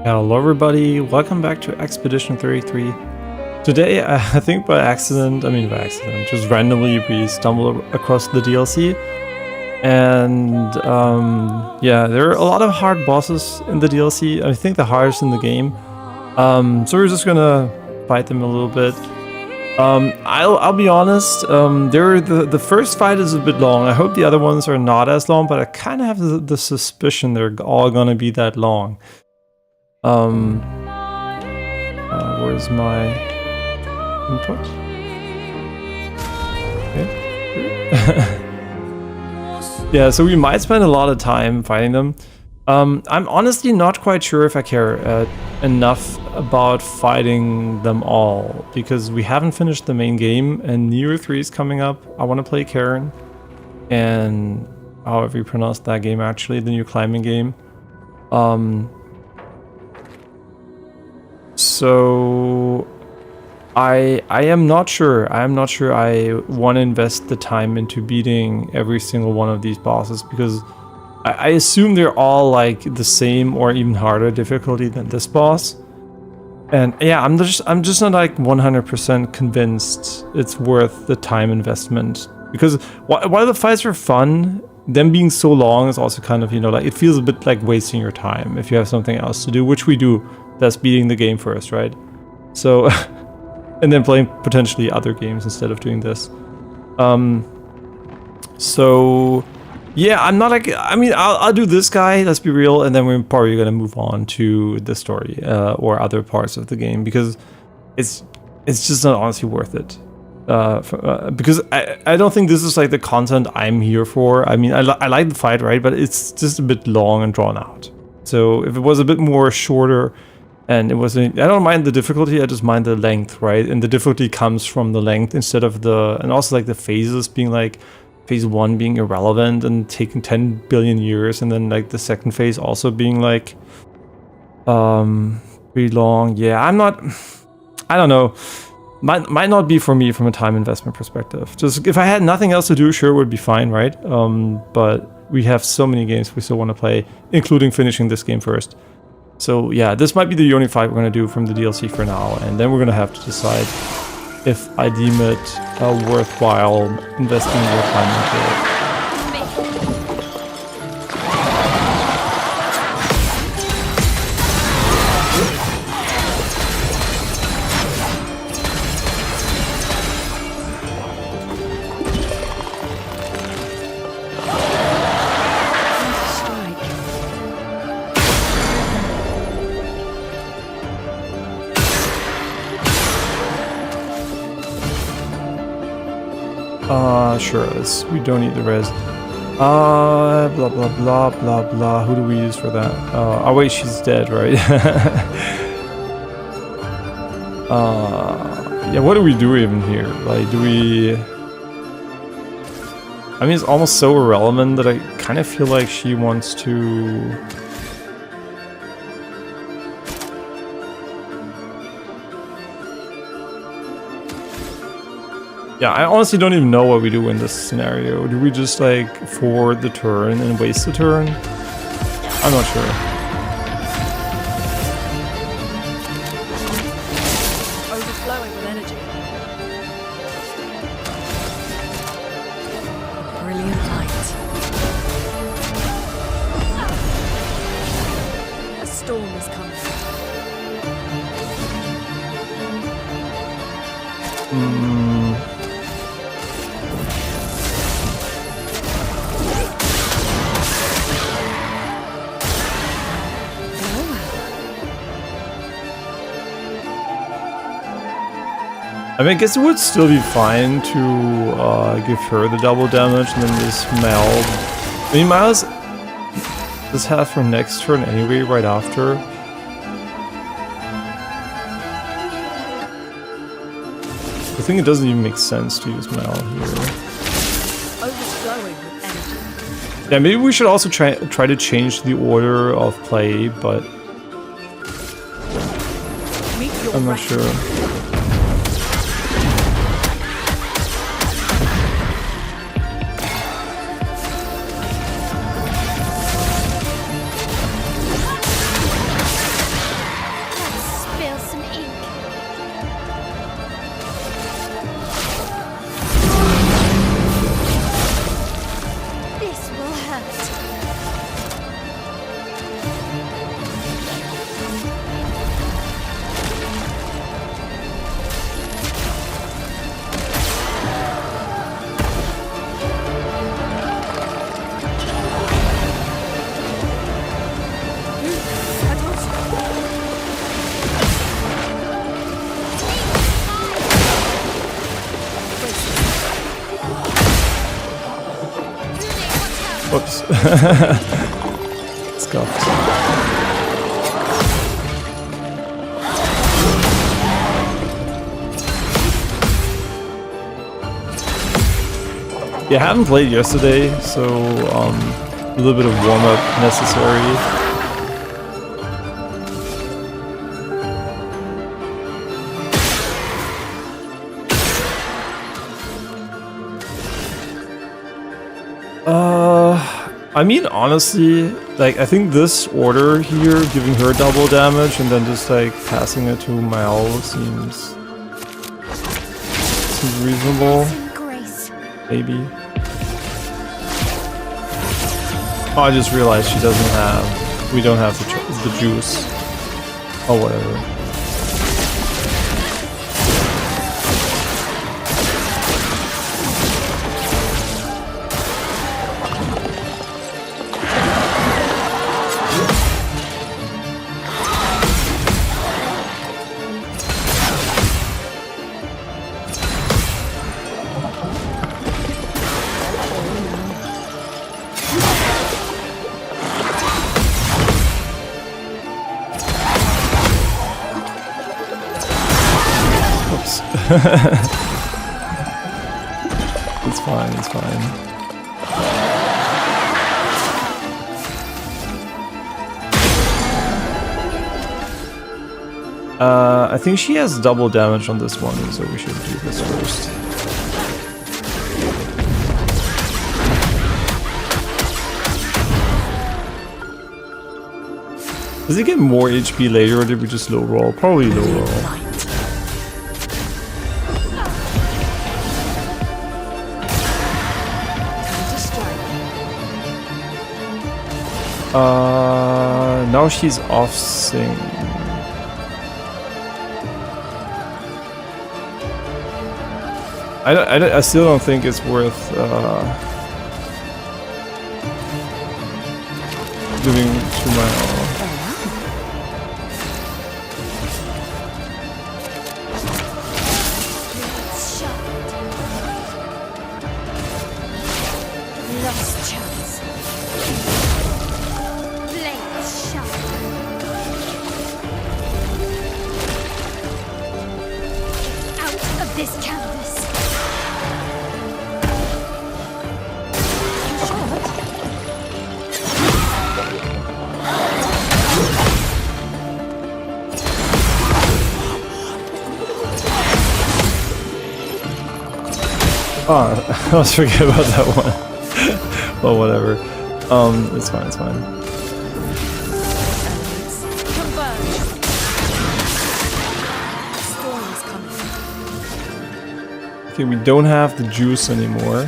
Hello everybody, welcome back to Expedition 33. Today, I think by accident, just randomly we stumbled across the DLC. And yeah, there are a lot of hard bosses in the DLC. I think the hardest in the game. So we're just gonna fight them a little bit. I'll be honest, the first fight is a bit long. I hope the other ones are not as long, but I kind of have the suspicion they're all gonna be that long. Where's my input? Okay. Yeah, so we might spend a lot of time fighting them. I'm honestly not quite sure if I care enough about fighting them all, because we haven't finished the main game and Year 3 is coming up. I want to play Karen, and however you pronounce that game actually, the new climbing game. So I am not sure. I want to invest the time into beating every single one of these bosses, because I assume they're all like the same or even harder difficulty than this boss. And yeah, I'm just not like 100% convinced it's worth the time investment, because while the fights are fun, them being so long is also kind of, you know, like it feels a bit like wasting your time if you have something else to do, which we do. That's beating the game first, right? So, and then playing potentially other games instead of doing this. So, yeah, I'm not like, I'll do this guy, let's be real, and then we're probably gonna move on to the story or other parts of the game, because it's just not honestly worth it. Because I don't think this is like the content I'm here for. I mean, I like the fight, right? But it's just a bit long and drawn out. So if it was a bit more shorter, and it wasn't, I don't mind the difficulty, I just mind the length, right? And the difficulty comes from the length instead of and also like the phases being like, phase 1 being irrelevant and taking 10 billion years, and then like the second phase also being like, pretty long. Yeah, I don't know. Might not be for me from a time investment perspective. Just if I had nothing else to do, sure, it would be fine, right? But we have so many games we still want to play, including finishing this game first. So yeah, this might be the only fight we're going to do from the DLC for now, and then we're going to have to decide if I deem it worthwhile investing more time into it. Sure, we don't need the res. Blah blah blah blah blah. Who do we use for that? Oh wait, she's dead, right? Yeah, what do we do even here? Like, do we... I mean, it's almost so irrelevant that I kind of feel like she wants to... Yeah, I honestly don't even know what we do in this scenario. Do we just like forward the turn and waste the turn? I'm not sure. Overflowing with energy. Brilliant light. A storm is coming. I mean, I guess it would still be fine to give her the double damage and then just meld. I mean, Miles does have her next turn anyway, right after. I think it doesn't even make sense to use Mel here. Yeah, maybe we should also try to change the order of play, but I'm not sure. Whoops. Scuffed. Yeah, I haven't played yesterday, so a little bit of warm-up necessary. I mean, honestly, like, I think this order here, giving her double damage and then just, like, passing it to Mal seems reasonable. Maybe. Oh, I just realized she doesn't have... We don't have the juice. Oh, whatever. It's fine, it's fine. I think she has double damage on this one, so we should do this first. Does it get more HP later, or did we just low roll? Probably low roll. Now she's off sync. I still don't think it's worth giving to my I always forget about that one. Well, whatever. It's fine, it's fine. Okay, we don't have the juice anymore.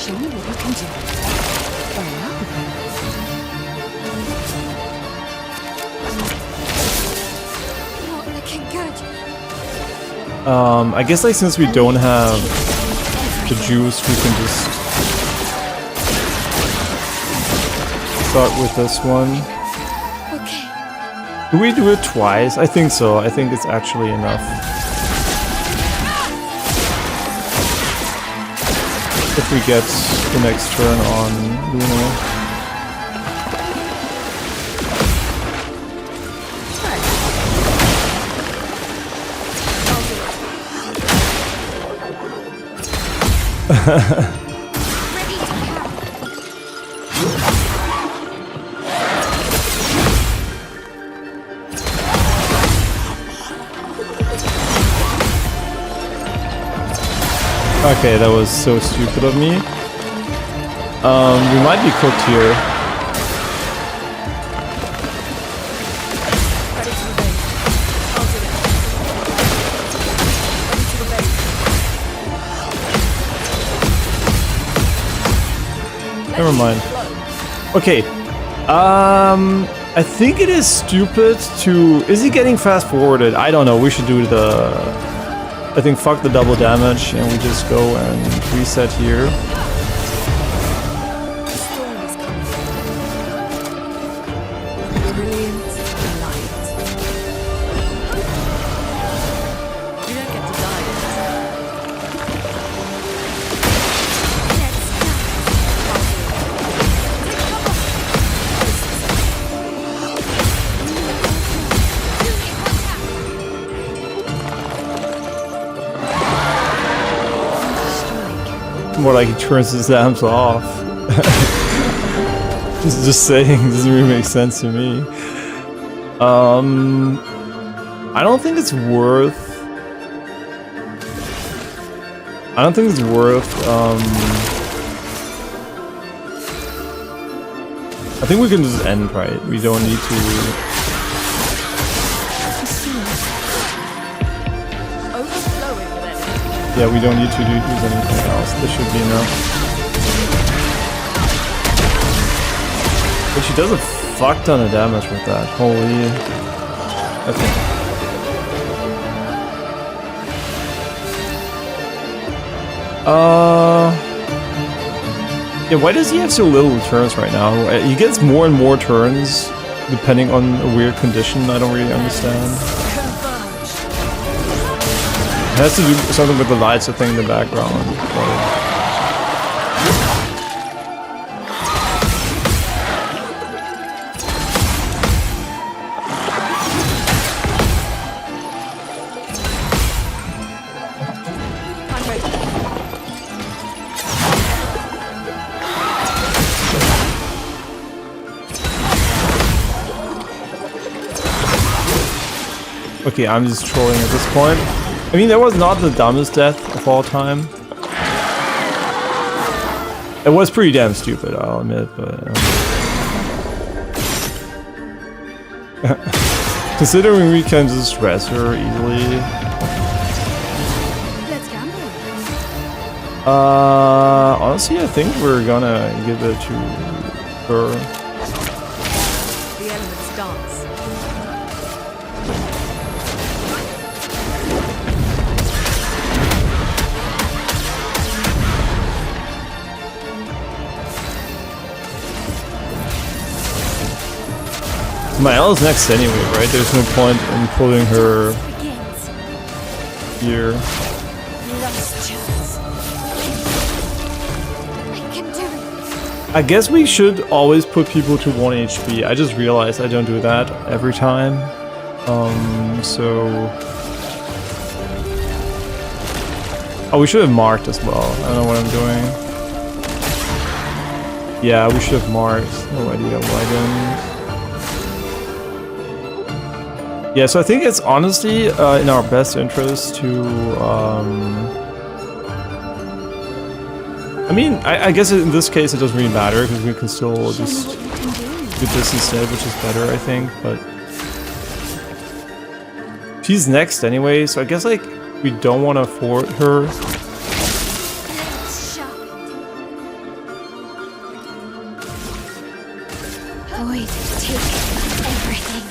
Show me what you can do. Not looking good. I guess like since we don't have the juice, we can just start with this one. Okay. Do we do it twice? I think so. I think it's actually enough. If we get the next turn on Luna. Okay, that was so stupid of me. We might be cooked here. Never mind. Okay. I think it is stupid to... Is he getting fast forwarded? I don't know. We should do the... I think fuck the double damage and we just go and reset here. More like he turns his lamps off. just saying, doesn't really make sense to me. I don't think it's worth. I don't think it's worth. I think we can just end, right? We don't need to. Yeah, we don't need to use anything else. This should be enough. But she does a fuck ton of damage with that. Holy. Okay. Yeah, why does he have so little turns right now? He gets more and more turns depending on a weird condition. I don't really understand. It has to do something with the lights, I think, in the background. Okay, I'm just trolling at this point. I mean, that was not the dumbest death of all time. It was pretty damn stupid, I'll admit, but... considering we can just rest her easily... Let's gamble. Honestly, I think we're gonna give it to her. The elements dance. My L is next anyway, right? There's no point in pulling her here. Last chance. I can do it. I guess we should always put people to 1 HP. I just realized I don't do that every time. So... Oh, we should have marked as well. I don't know what I'm doing. Yeah, we should have marked. No idea why I didn't. Yeah, so I think it's honestly in our best interest to, I mean, I guess in this case it doesn't really matter because we can still just do this instead, which is better, I think, but she's next anyway, so I guess, like, we don't want to forward her. Void, take everything.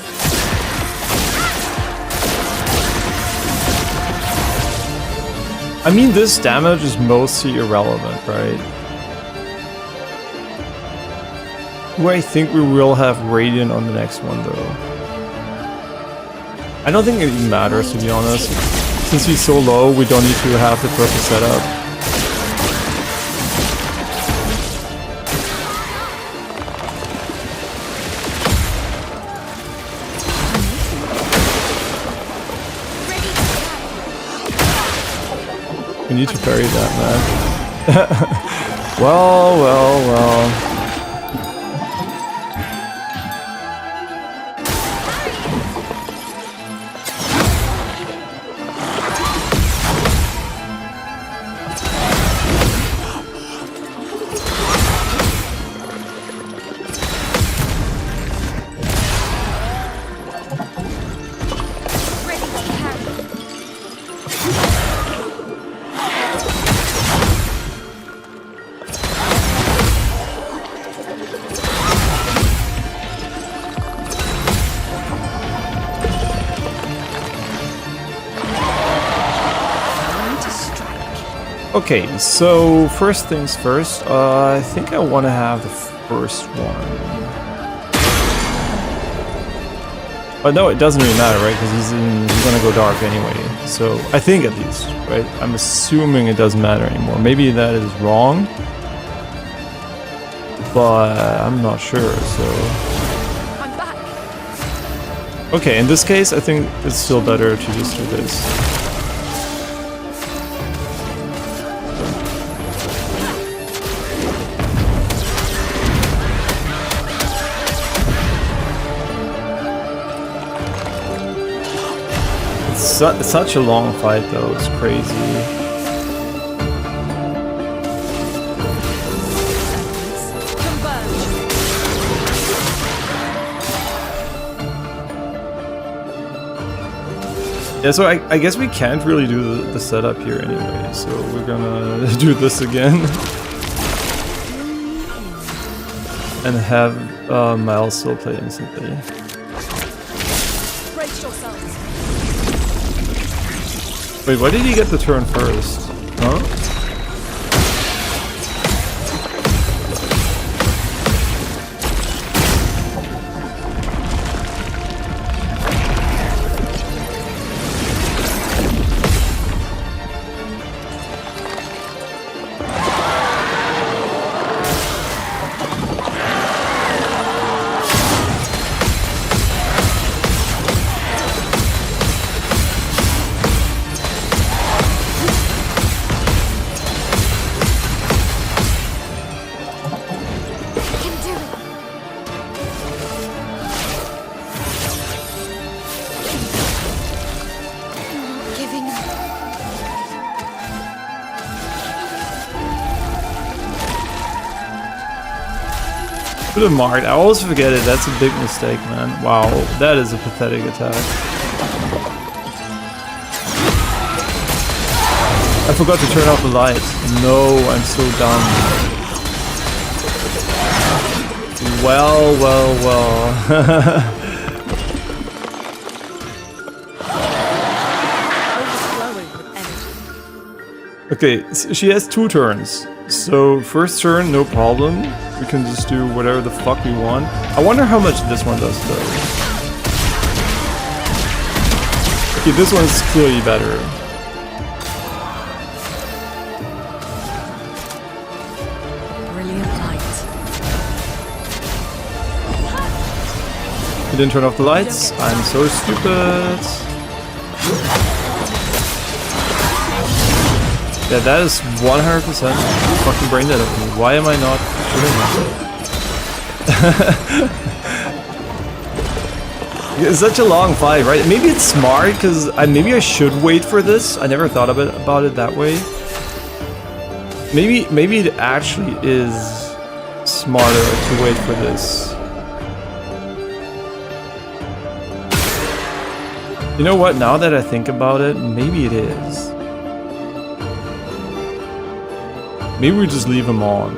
I mean, this damage is mostly irrelevant, right? Where I think we will have Radiant on the next one, though. I don't think it even matters, to be honest. Since he's so low, we don't need to have the perfect setup. We need to parry that, man. Well. Okay, so first things first, I think I want to have the first one. But no, it doesn't really matter, right? Because he's gonna go dark anyway. So I think at least, right? I'm assuming it doesn't matter anymore. Maybe that is wrong, but I'm not sure. So I'm back. okay, in this case, I think it's still better to just do this. It's such a long fight though, it's crazy. Yeah, so I guess we can't really do the setup here anyway, so we're gonna do this again. And have Miles still play instantly. Brace yourselves. Wait, why did he get the turn first? Huh? Should have marked. I always forget it. That's a big mistake, man. Wow, that is a pathetic attack. I forgot to turn off the light. No, I'm so dumb. Well. Okay, so she has 2 turns. So first turn, no problem. We can just do whatever the fuck we want. I wonder how much this one does though. Okay, this one's clearly better. Brilliant light. You didn't turn off the lights? I'm so stupid. Yeah, that is 100% fucking brain dead of me. Why am I not shooting? It's such a long fight, right? Maybe it's smart because maybe I should wait for this. I never thought about it that way. Maybe it actually is smarter to wait for this. You know what? Now that I think about it, maybe it is. Maybe we just leave him on.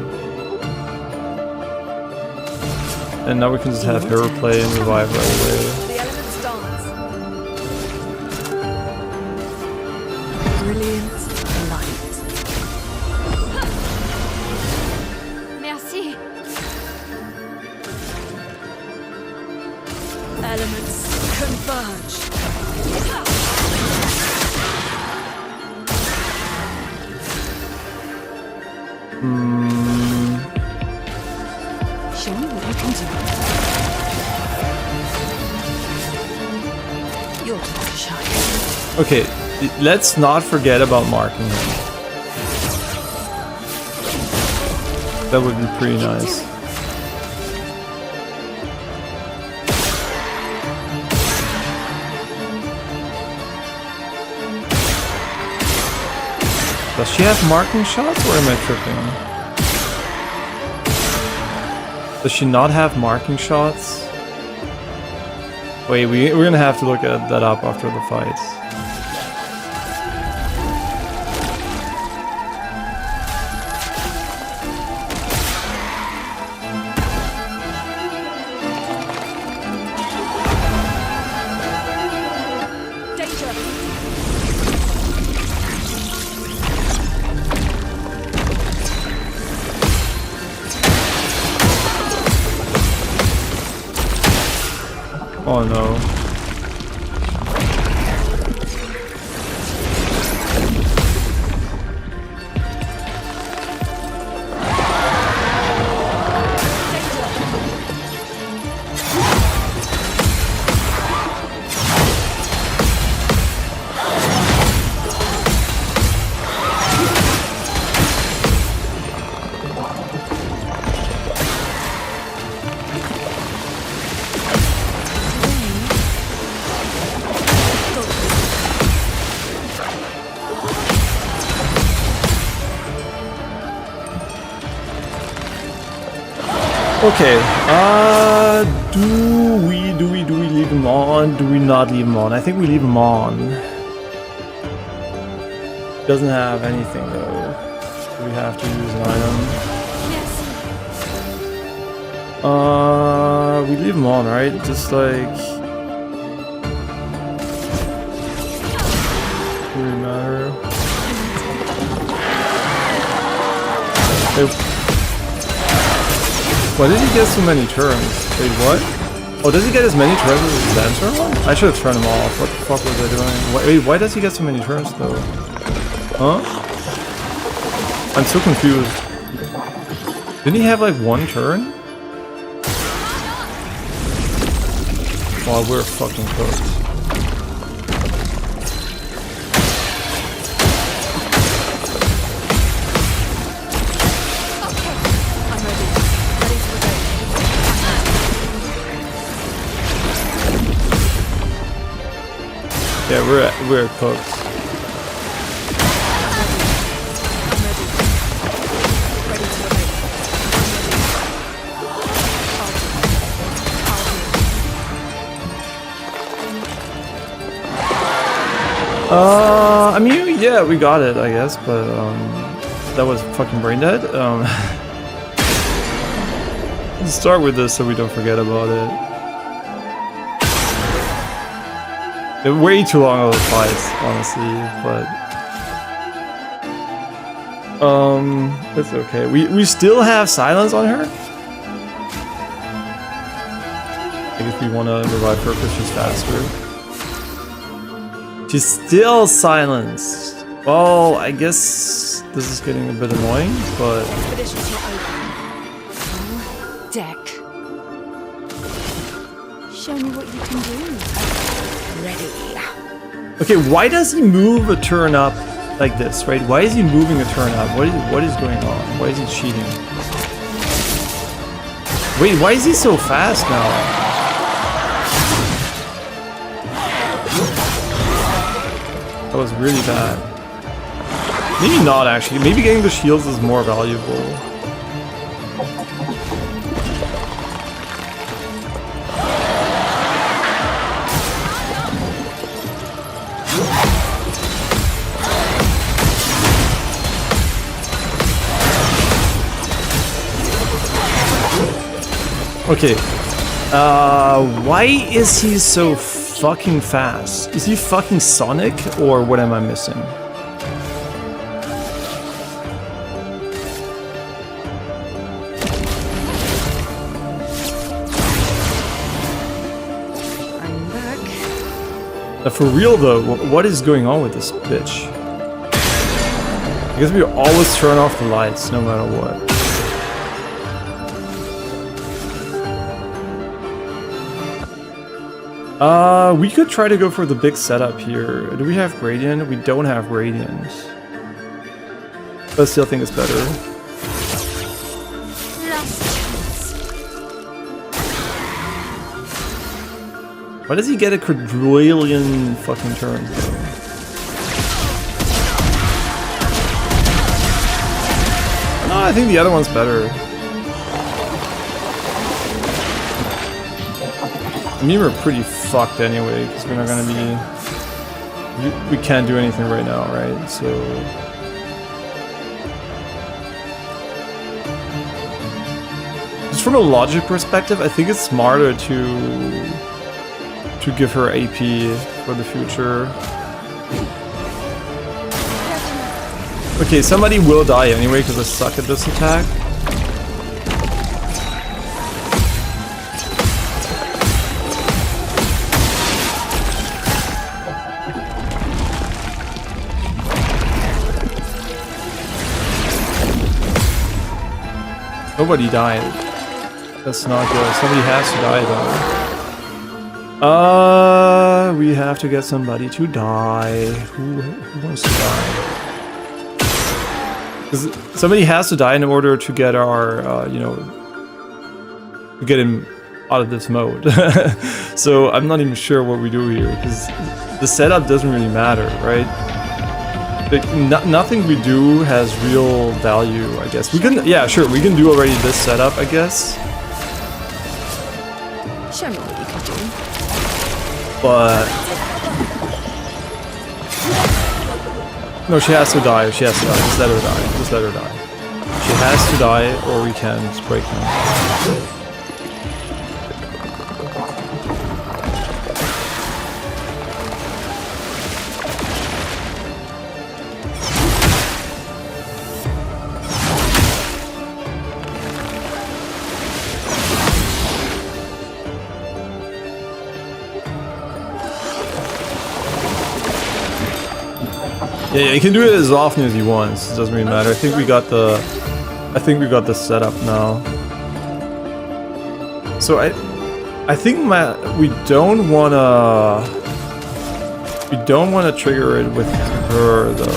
And now we can just have her play and revive right away. The elements dance. Brilliant light. Merci. Elements converge. Show me what you can do. Your time to shine. Okay, let's not forget about marking him. That would be pretty nice. Does she have marking shots or am I tripping? Does she not have marking shots? Wait, we're gonna have to look at that up after the fight. Oh no. Okay, do we leave him on? Do we not leave him on? I think we leave him on. Doesn't have anything though. Do we have to use an item? Yes. We leave him on, right? Just like... Doesn't really matter. Hey. Why did he get so many turns? Wait, what? Oh, does he get as many turns as his Lancer one? I should have turned him off. What the fuck was I doing? Wait, why does he get so many turns though? Huh? I'm so confused. Didn't he have like one turn? Wow, we're fucking cooked. Yeah, we're cooked. I mean, yeah, we got it, I guess, but that was fucking brain dead. Let's start with this so we don't forget about it. Way too long of a fight, honestly, but it's okay. We still have silence on her. I guess we want to revive her because she's faster. She's still silenced. Well, I guess this is getting a bit annoying, but Expedition's not over. Deck. Show me what you can do. Ready. okay. Why does he move a turn up like this, right? Why is he moving a turn up? What is going on? Why is he cheating? Wait, why is he so fast now? That was really bad. Maybe not actually. Maybe getting the shields is more valuable. Okay, why is he so fucking fast? Is he fucking Sonic, or what am I missing? I'm back. For real though, what is going on with this bitch? I guess we always turn off the lights, no matter what. We could try to go for the big setup here. Do we have gradient? We don't have gradient. But I still think it's better. Last chance. Why does he get a quadrillion fucking turns though? No, I think the other one's better. I mean, we're pretty fucked anyway, because we're not gonna be... We can't do anything right now, right? So... Just from a logic perspective, I think it's smarter to give her AP for the future. Okay, somebody will die anyway, because I suck at this attack. Nobody died. That's not good. Somebody has to die though. We have to get somebody to die. Who wants to die? Because somebody has to die in order to get our, you know, to get him out of this mode. So I'm not even sure what we do here, because the setup doesn't really matter, right? Like, nothing we do has real value, I guess. We can, yeah, sure, we can do already this setup, I guess. Show me what you can do. But no, she has to die. She has to die. Just let her die. Just let her die. She has to die, or we can just break them. Yeah, you can do it as often as you want. It doesn't really matter. I think we got the setup now. So I think we don't wanna trigger it with her though.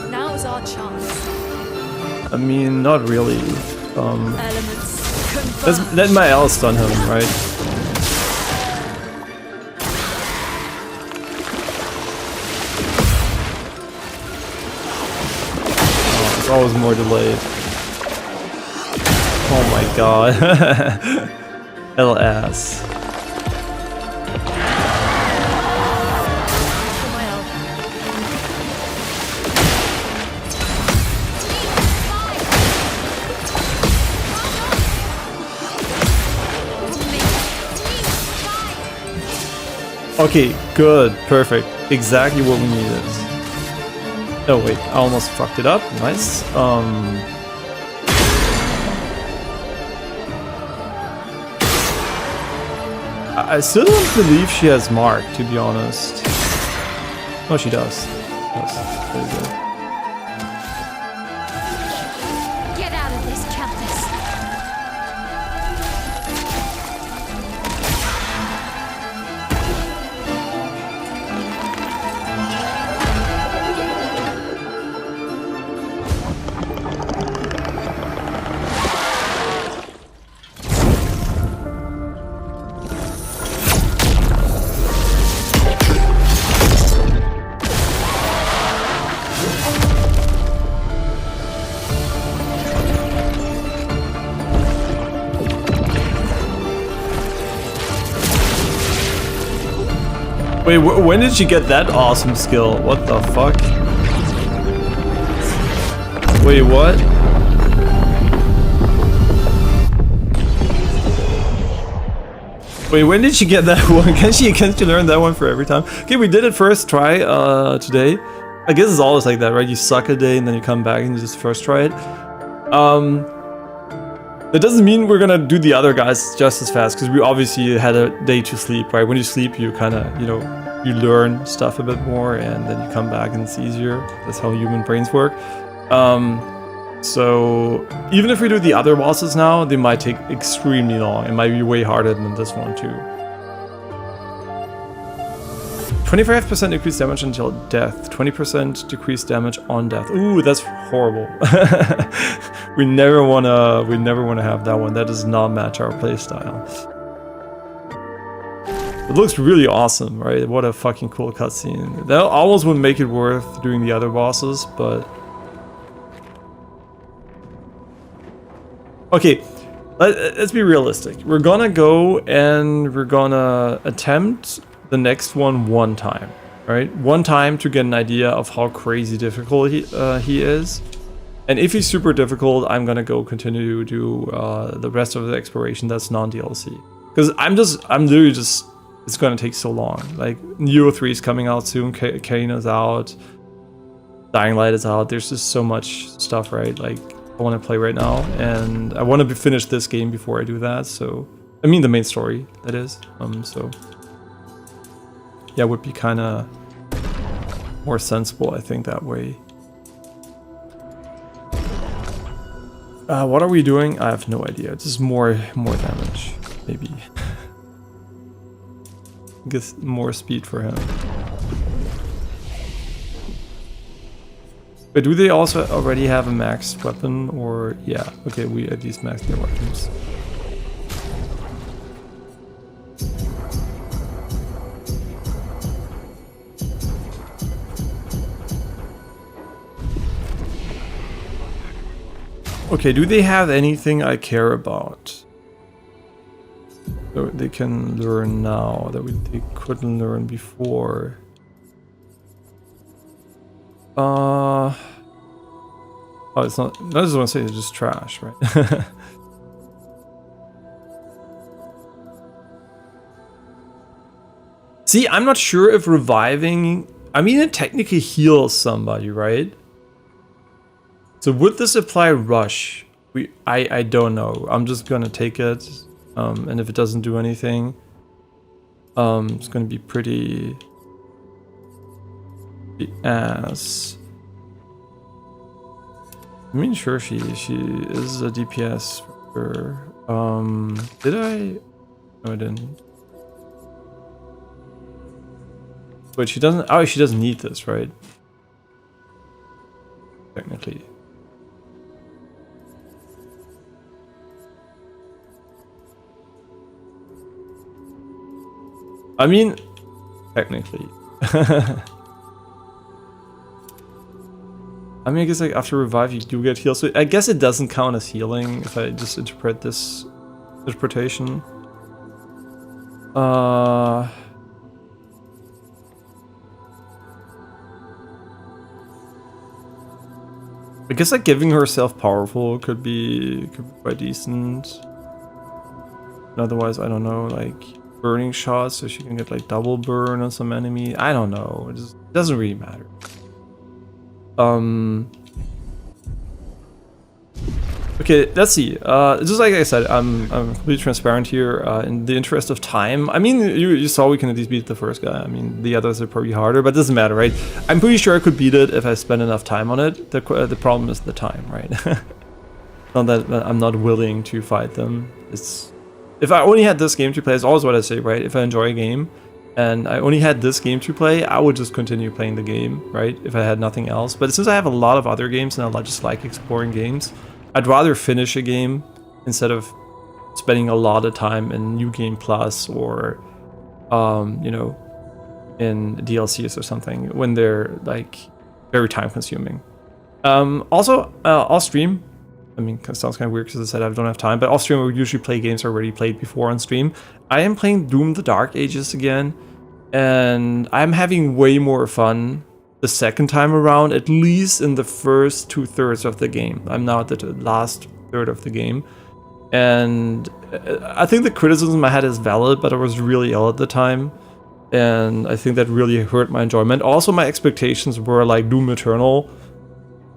Now's our chance. I mean, not really. Elements. Let my L stun him, right? It's always more delayed. Oh my god. LS. Okay, good, perfect. Exactly what we needed. Oh wait, I almost fucked it up. Nice. I still don't believe she has Mark, to be honest. Oh, she does. Yes, very good. Get out of this campus. Wait, when did she get that awesome skill? What the fuck? Wait, what? Wait, when did she get that one? Can she learn that one for every time? Okay, we did it first try today. I guess it's always like that, right? You suck a day and then you come back and you just first try it. That doesn't mean we're gonna do the other guys just as fast, because we obviously had a day to sleep, right? When you sleep, you kind of, you know, you learn stuff a bit more, and then you come back and it's easier. That's how human brains work. So even if we do the other bosses now, they might take extremely long. It might be way harder than this one too. 25% increased damage until death. 20% decreased damage on death. Ooh, that's horrible. We never wanna have that one. That does not match our playstyle. It looks really awesome, right? What a fucking cool cutscene. That almost would make it worth doing the other bosses, but okay. Let's be realistic. We're gonna go and we're gonna attempt the next one time, right? One time to get an idea of how crazy difficult he is. And if he's super difficult, I'm gonna go continue to do the rest of the exploration that's non-DLC. Because I'm literally just, it's gonna take so long. Like, Neo 3 is coming out soon, Kaina's out, Dying Light is out, there's just so much stuff, right? Like, I wanna play right now, and I wanna finish this game before I do that, so... I mean the main story, that is. So... yeah, it would be kinda more sensible, I think, that way. What are we doing? I have no idea. Just more damage, maybe. Guess more speed for him. But do they also already have a maxed weapon? Or yeah, okay, we at least maxed their weapons. Okay, do they have anything I care about? So they can learn now that they couldn't learn before. Oh, it's not. I just want to say it's just trash, right? See, I'm not sure if reviving. I mean, it technically heals somebody, right? So would this apply rush? I don't know. I'm just gonna take it, and if it doesn't do anything, it's gonna be pretty ass. I mean, sure, she is a DPS. For, did I? No, I didn't. But she doesn't. Oh, she doesn't need this, right? Technically. I mean, technically. I mean, I guess like after revive you do get healed, so I guess it doesn't count as healing if I just interpret this interpretation. I guess like giving herself powerful could be quite decent. And otherwise, I don't know, like burning shots so she can get like double burn on some enemy. I don't know. It just doesn't really matter. Okay, let's see. Just like I said, I'm completely transparent here. In the interest of time, I mean, you saw we can at least beat the first guy. I mean, the others are probably harder, but it doesn't matter, right? I'm pretty sure I could beat it if I spend enough time on it. The problem is the time, right? Not that I'm not willing to fight them. It's if I only had this game to play, it's always what I say, right? If I enjoy a game and I only had this game to play, I would just continue playing the game, right? If I had nothing else. But since I have a lot of other games and I just like exploring games, I'd rather finish a game instead of spending a lot of time in New Game Plus or, you know, in DLCs or something when they're like very time consuming. Also, I'll stream. I mean, it sounds kind of weird because I said I don't have time, but I'll stream. I usually play games I already played before on stream. I am playing Doom: The Dark Ages again, and I'm having way more fun the second time around, at least in the first 2/3 of the game. I'm now at the last third of the game, and I think the criticism I had is valid, but I was really ill at the time, and I think that really hurt my enjoyment. Also, my expectations were like Doom Eternal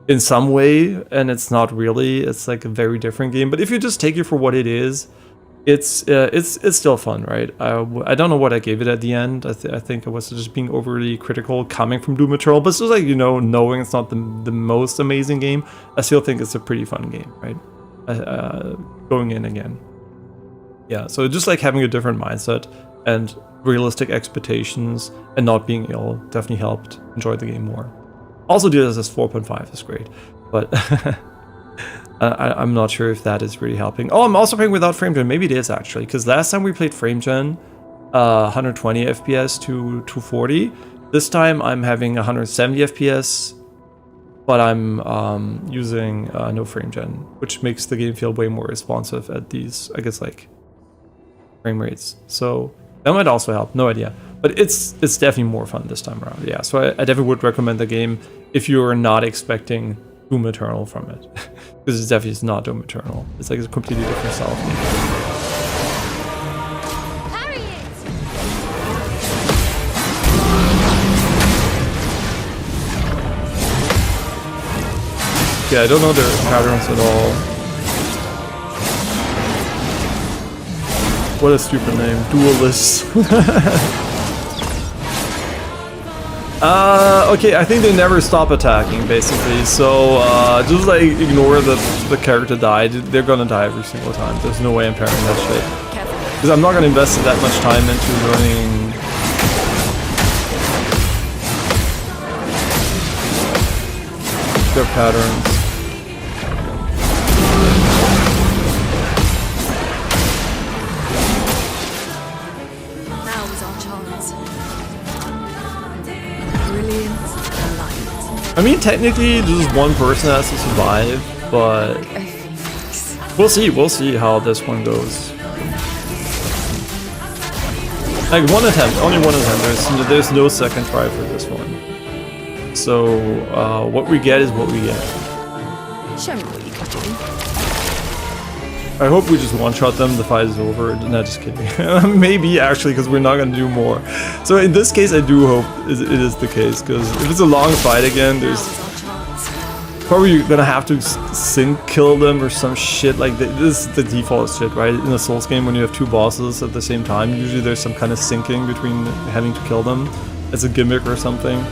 in some way, and it's not really. It's like a very different game. But if you just take it for what it is, it's still fun, right? I don't know what I gave it at the end. I think I was just being overly critical coming from Doom Eternal, but it's just like, you know, knowing it's not the most amazing game, I still think it's a pretty fun game, right? Going in again. Yeah, so just like having a different mindset and realistic expectations and not being ill definitely helped enjoy the game more. Also, DLSS 4.5 is great, but I'm not sure if that is really helping. Oh, I'm also playing without frame gen. Maybe it is actually, because last time we played frame gen, 120 FPS to 240. This time I'm having 170 FPS, but I'm using no frame gen, which makes the game feel way more responsive at these, I guess, like frame rates. So that might also help. No idea. But it's definitely more fun this time around. Yeah, so I definitely would recommend the game if you're not expecting Doom Eternal from it. Because it's definitely not Doom Eternal. It's like a completely different style of game. Parry it! Yeah, I don't know their patterns at all. What a stupid name. Duelist. Okay, I think they never stop attacking, basically, so just like ignore the character died. They're gonna die every single time. There's no way I'm parrying that shit. Because I'm not gonna invest that much time into learning their patterns. Now is our chance. Brilliant light. I mean, technically, just one person has to survive, but A phoenix. we'll see how this one goes. Like, one attempt, only one attempt. There's no second try for this one. So, what we get is what we get. Show me what you can do. I hope we just one-shot them, the fight is over. No, just kidding. Maybe, actually, because we're not going to do more. So in this case, I do hope it is the case, because if it's a long fight again, Now there's is our chance. probably going to have to sync kill them or some shit like that. This is the default shit, right? In a Souls game, when you have two bosses at the same time, usually there's some kind of syncing between having to kill them as a gimmick or something.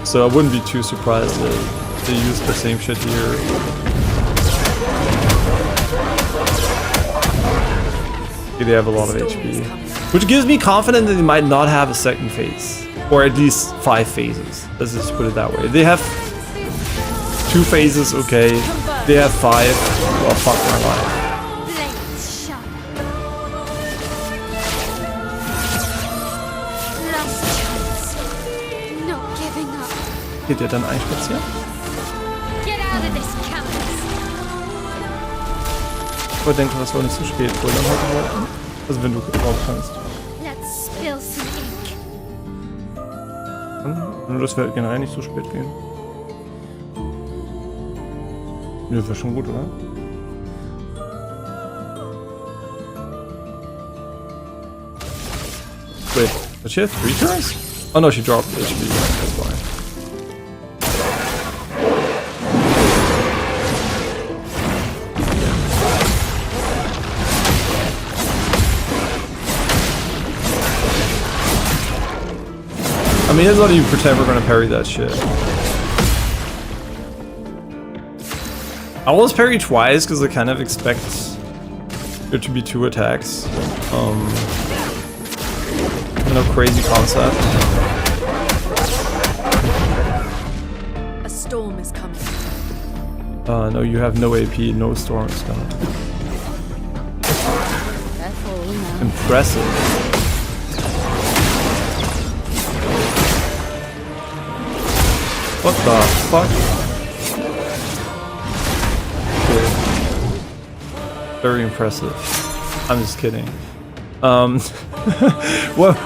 So I wouldn't be too surprised if they use the same shit here. They have a lot of HP, which gives me confidence that they might not have a second phase, or at least 5 phases. Let's just put it that way. If they have 2 phases, okay. If they have 5, well, fuck my life. Blades sharp. Last chance. Not giving up. Geht ihr dann einspazieren? Get out of this campus. Ich denke, das war nicht zu spät, wohl dann heute wollten. Also wenn du drauf kannst. Let's spill some ink. Nur das wird generell nicht so spät gehen. Ja, das wäre schon gut, oder? Wait, does she have 3 turns? Oh no, she dropped HP, that's why. I mean, let's not even pretend we're gonna parry that shit. I almost parry twice because I kind of expect there to be 2 attacks. No crazy concept. A storm is coming. No, you have no AP, no storm is coming. Careful now. Impressive. What the fuck? Okay. Very impressive. I'm just kidding. Well,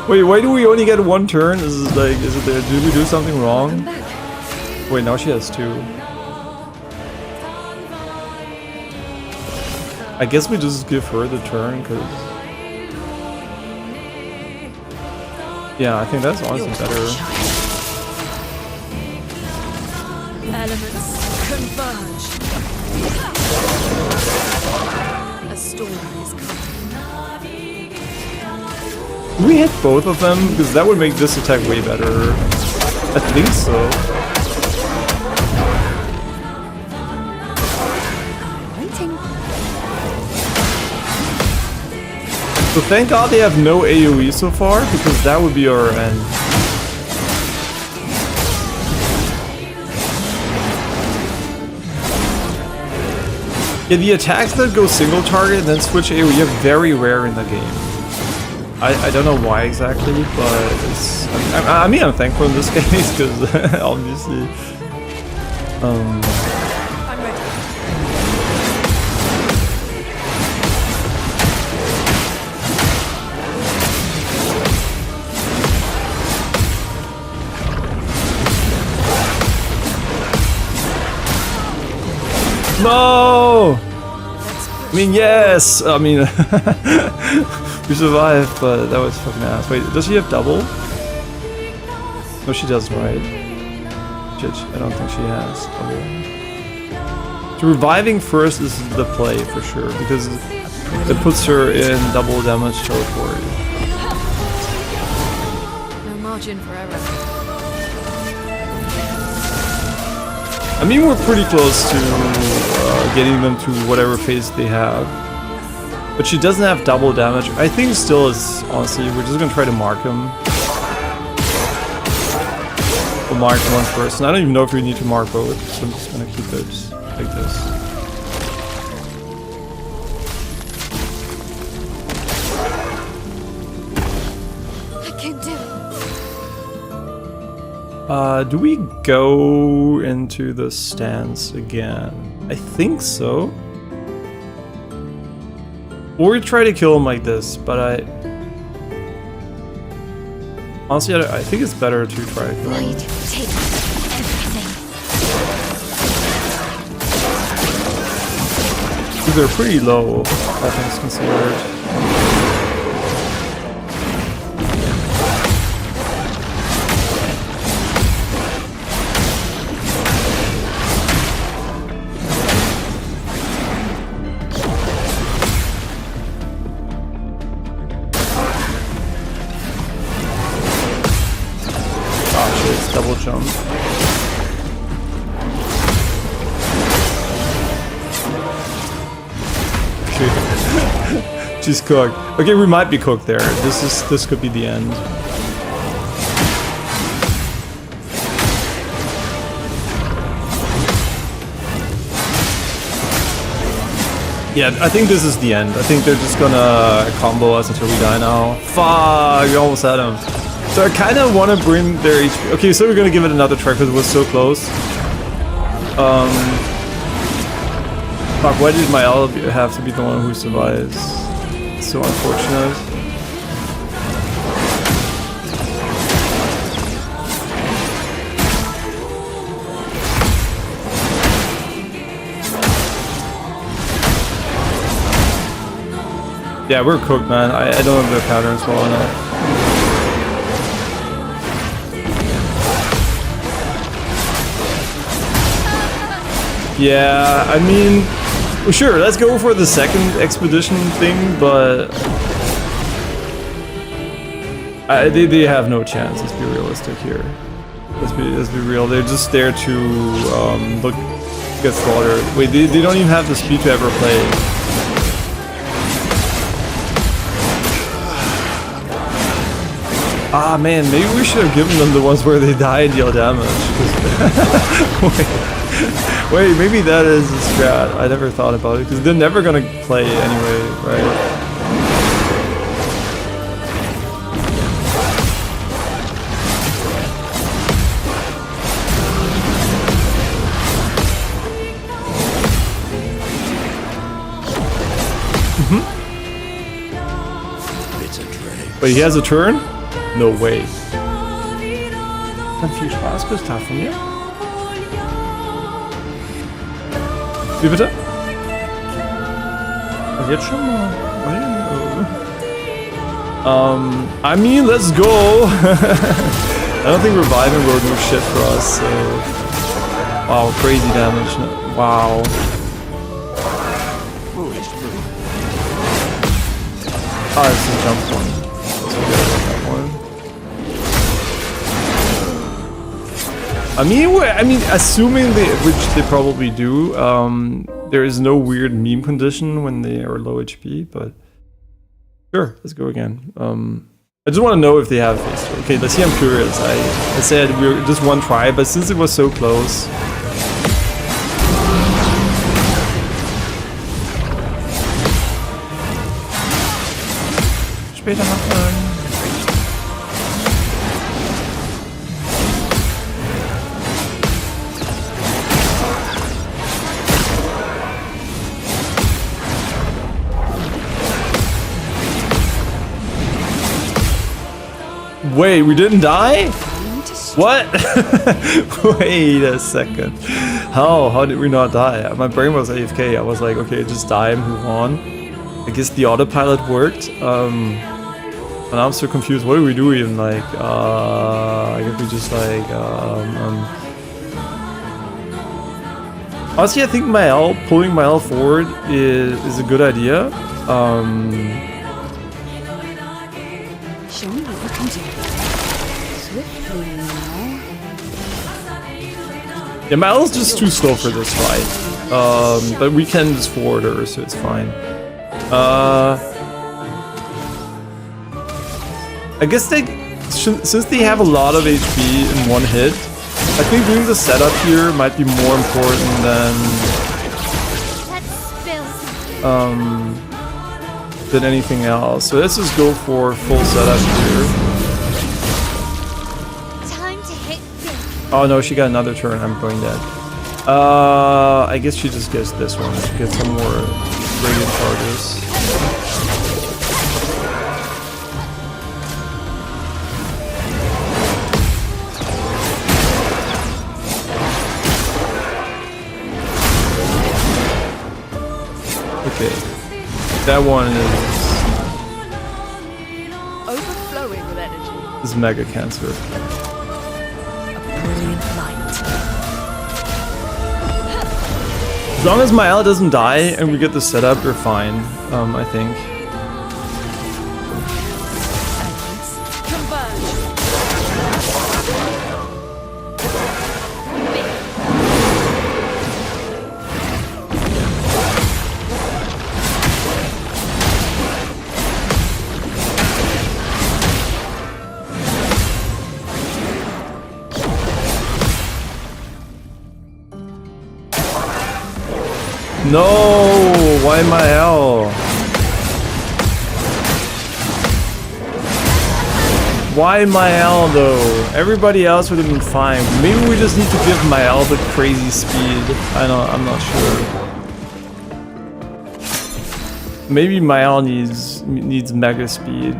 wait, why do we only get 1 turn? Is it like, is it there? Did we do something wrong? Wait, now she has 2. I guess we just give her the turn, because... Yeah, I think that's honestly better. Elements converge. A storm is coming. Do we hit both of them? Because that would make this attack way better. I think so. Waiting. So thank God they have no AoE so far, because that would be our end. Yeah, the attacks that go single target and then switch AoE are very rare in the game. I don't know why exactly, but it's... I mean, I'm thankful in this case, because obviously... I'm ready. No! I mean, yes! I mean, we survived, but that was fucking ass. Wait, does she have double? No, she doesn't, right? Shit, I don't think she has double. So reviving first is the play, for sure, because it puts her in double damage territory. No margin for error. I mean, we're pretty close to getting them to whatever phase they have. But she doesn't have double damage. I think still is, honestly, we're just gonna try to mark him. We'll mark one first. And I don't even know if we need to mark both, so I'm just gonna keep it like this. I can do it. Do we go into the stance again? I think so. Or we try to kill him like this, but honestly, I think it's better to try to kill him. Void takes everything. They're pretty low, all things considered. Double jump. She's cooked. Okay, we might be cooked there. This could be the end. Yeah, I think this is the end. I think they're just gonna combo us until we die now. Fuck, we almost had him. So I kind of want to bring their HP. Okay, so we're gonna give it another try because it was so close. Fuck, why did my L have to be the one who survives? It's so unfortunate. Yeah, we're cooked, man. I don't have their patterns well enough. Yeah, I mean, well, sure, let's go for the second expedition thing, but they have no chance. Let's be realistic here. Let's be real. They're just there to get slaughtered. Wait, they don't even have the speed to ever play. Ah man, maybe we should have given them the ones where they die and deal damage. Wait, maybe that is a strat. I never thought about it, because they're never gonna play anyway, right? Wait, he has a turn? No way. Dann viel Spaß, bis da von mir. Wie bitte? Jetzt schon mal? I mean, let's go! I don't think reviving will do shit for us, so... Wow, crazy damage. Wow. Ah, it's a jump one. Let's forget about that one. I mean, assuming which they probably do, there is no weird meme condition when they are low HP, but sure, let's go again. I just want to know if they have phase 2. Okay, let's see, I'm curious. I said we were just one try, but since it was so close... Später machen. Wait, we didn't die? What? Wait a second. How did we not die? My brain was AFK. I was like, okay, just die and move on. I guess the autopilot worked. And I'm so confused. What do we do even? Like, I guess we just like, honestly, I think pulling my L forward is a good idea. Show me what you can do. Swiftly now. Yeah, Mal's just too slow for this fight. But we can just forward her, so it's fine. I guess since they have a lot of HP in one hit, I think doing the setup here might be more important than anything else. So let's just go for full setup here. Time to hit big. Oh no, she got another turn. I'm going dead. I guess she just gets this one. She gets some more radiant charges. Okay, that one Overflowing with energy. is mega cancer. A brilliant light. As long as Mael doesn't die and we get the setup, we're fine. I think. No, why Mael? Why Mael though? Everybody else would have been fine. Maybe we just need to give Mael the crazy speed. I'm not sure. Maybe Mael needs mega speed.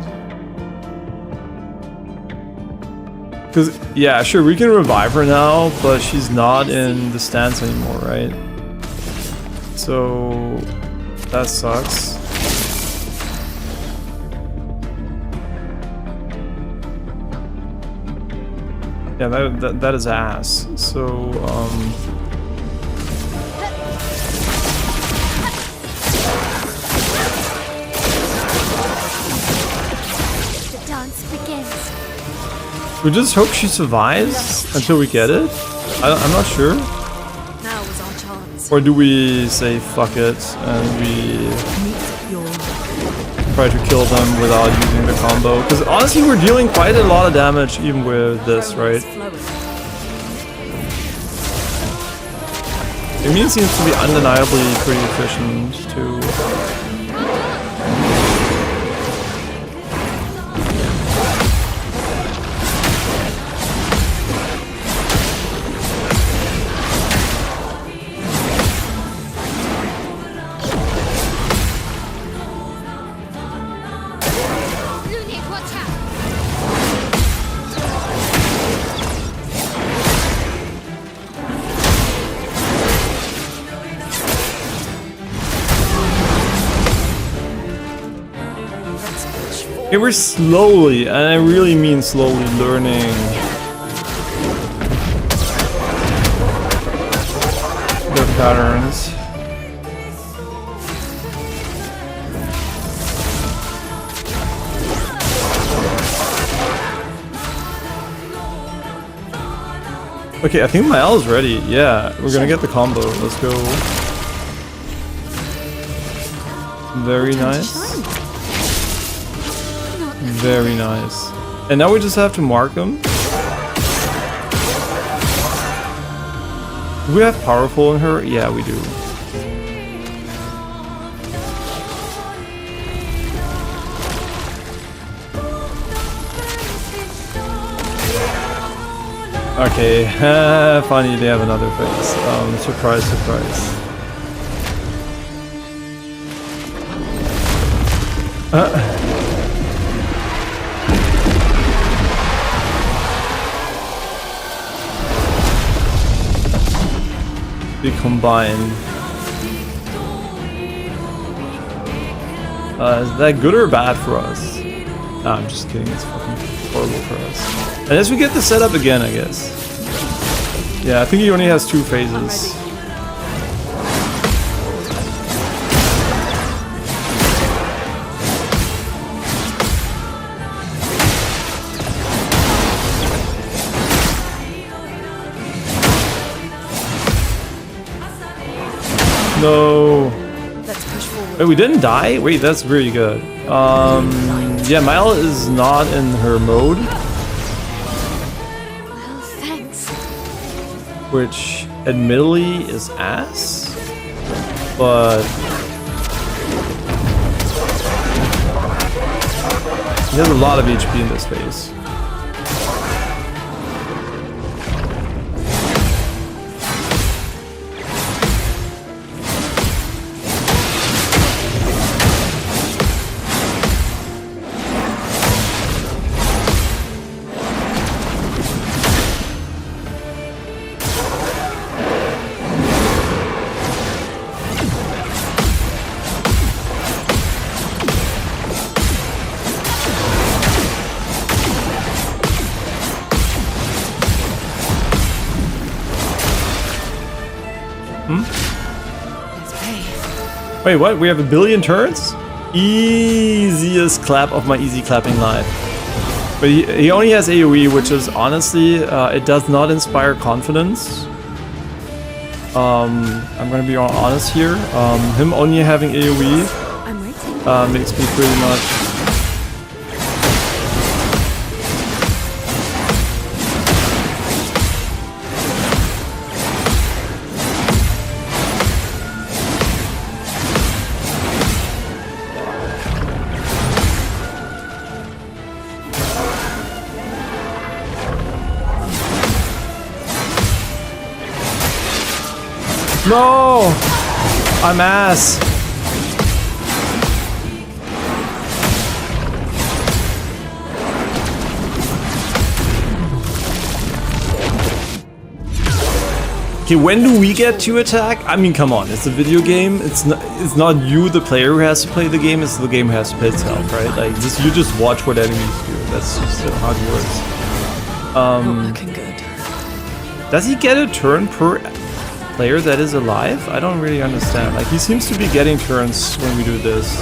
Cause yeah, sure, we can revive her now, but she's not in the stance anymore, right? So that sucks. Yeah, that is ass. So The dance begins. we just hope she survives until we get it. I'm not sure. Now was our chance. Or do we say fuck it and we Meet your try to kill them without using the combo? Because honestly, we're dealing quite a lot of damage even with this, right? Immune seems to be undeniably pretty efficient too. Okay, we're slowly, and I really mean slowly, learning the patterns. Okay, I think Mael is ready. Yeah, we're gonna get the combo. Let's go. Very nice. Very nice. And now we just have to mark them. Do we have powerful in her? Yeah, we do. Okay, funny they have another face. Surprise, surprise. They combine. Is that good or bad for us? Nah, I'm just kidding. It's fucking horrible for us. Unless we get the setup again, I guess. Yeah, I think he only has 2 phases. No. Let's push forward. Wait, we didn't die? Wait, that's really good. Yeah, Mile is not in her mode, Well, thanks. which admittedly is ass, but he has a lot of HP in this phase. Let's pay. Wait, what? We have 1 billion turns? Easiest clap of my easy clapping life. But he only has AoE, which is honestly, it does not inspire confidence. I'm gonna be honest here. Him only having AoE I'm waiting. makes me pretty much. No! I'm ass. Okay, when do we get to attack? I mean, come on, it's a video game. It's not you, the player, who has to play the game. It's the game who has to play itself, right? Like, you just watch what enemies do. That's just how it works. Not looking good. Does he get a turn per player that is alive? I don't really understand. Like, he seems to be getting turns when we do this.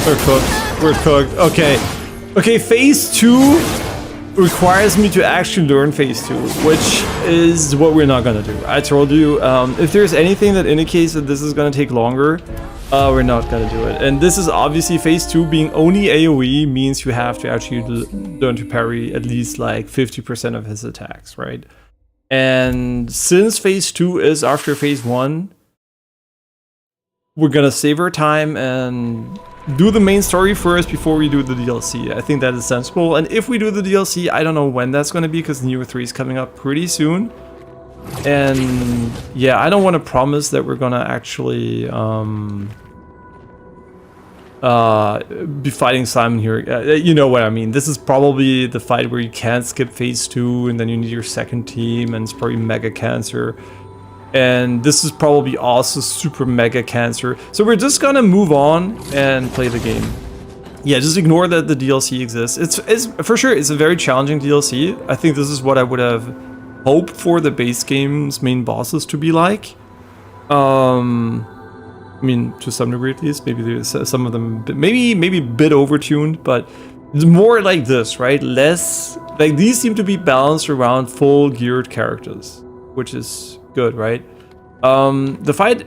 We're cooked. We're cooked. Okay. Okay, phase 2 requires me to actually learn phase 2, which is what we're not gonna do. I told you, if there's anything that indicates that this is gonna take longer, we're not gonna do it. And this is obviously phase 2 being only AoE means you have to actually learn to parry at least like 50% of his attacks, right? And since phase 2 is after phase 1, we're gonna save our time and do the main story first before we do the DLC. I think that is sensible. And if we do the DLC, I don't know when that's going to be because Neo 3 is coming up pretty soon. And yeah, I don't want to promise that we're going to actually be fighting Simon here. You know what I mean. This is probably the fight where you can't skip phase 2 and then you need your second team and it's probably mega cancer. And this is probably also super mega cancer. So we're just gonna move on and play the game. Yeah, just ignore that the DLC exists. It's for sure, it's a very challenging DLC. I think this is what I would have hoped for the base game's main bosses to be like. I mean, to some degree at least. Maybe there's some of them, maybe a bit overtuned, but it's more like this, right? Less, like these seem to be balanced around full geared characters, which is good, right? The fight,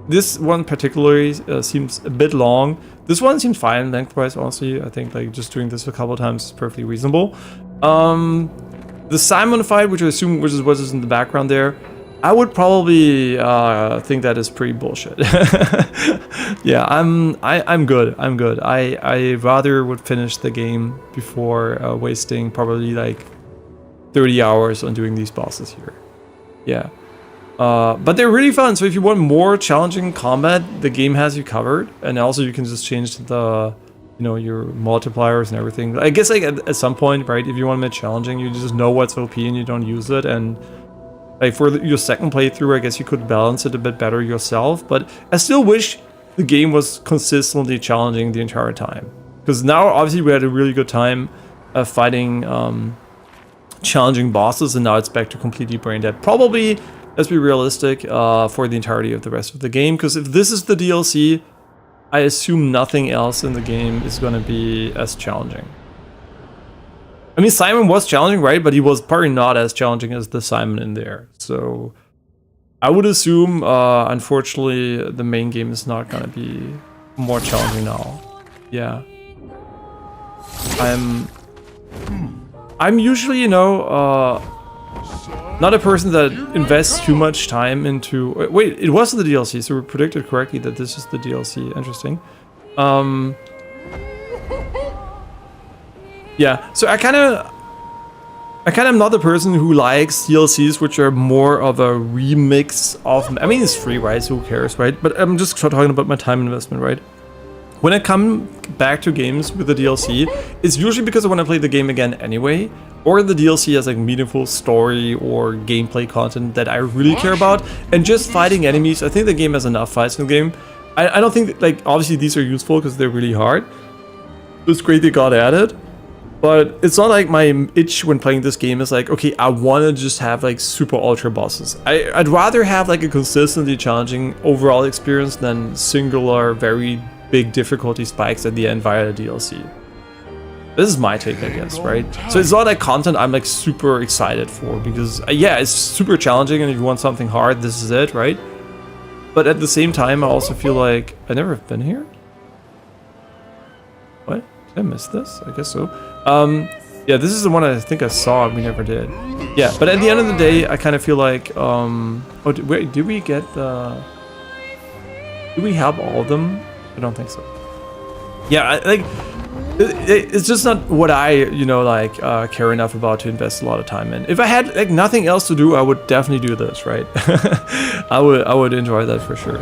this one particularly seems a bit long. This one seems fine lengthwise, honestly. I think like just doing this a couple of times is perfectly reasonable. The Simon fight, which I assume which is what is in the background there, I would probably think that is pretty bullshit. Yeah, I'm good. I'm good. I rather would finish the game before wasting probably like 30 hours on doing these bosses here. Yeah. But they're really fun, so if you want more challenging combat, the game has you covered, and also you can just change the, you know, your multipliers and everything. I guess like at some point, right, if you want to make it challenging, you just know what's OP and you don't use it, and Like for your second playthrough, I guess you could balance it a bit better yourself, but I still wish the game was consistently challenging the entire time. Because now, obviously, we had a really good time fighting challenging bosses, and now it's back to completely brain dead. Probably, let's be realistic, for the entirety of the rest of the game, because if this is the DLC, I assume nothing else in the game is going to be as challenging. I mean, Simon was challenging, right? But he was probably not as challenging as the Simon in there. So I would assume, unfortunately, the main game is not going to be more challenging now. Yeah. I'm usually, you know, not a person that invests too much time into... Wait, it was the DLC, so we predicted correctly that this is the DLC. Interesting. Yeah, so I kind of am not the person who likes DLCs which are more of a remix of... I mean, it's free, right? So who cares, right? But I'm just talking about my time investment, right? When I come back to games with the DLC, it's usually because I want to play the game again anyway, or the DLC has like meaningful story or gameplay content that I really care about, and just fighting enemies. I think the game has enough fights in the game. I don't think, like, obviously these are useful because they're really hard. It's great they got added, but it's not like my itch when playing this game is like, okay, I want to just have like super ultra bosses. I'd rather have like a consistently challenging overall experience than singular, very big difficulty spikes at the end via the DLC. This is my take, I guess, right? So it's not like content I'm like super excited for because, yeah, it's super challenging, and if you want something hard, this is it, right? But at the same time, I also feel like I never have been here. What? Did I miss this? I guess so. Yeah, this is the one I think I saw and we never did. Yeah, but at the end of the day, I kind of feel like, oh, wait, did we get the... Did we help all of them? I don't think so. Yeah, it's just not what I, you know, like, care enough about to invest a lot of time in. If I had, like, nothing else to do, I would definitely do this, right? I would enjoy that for sure.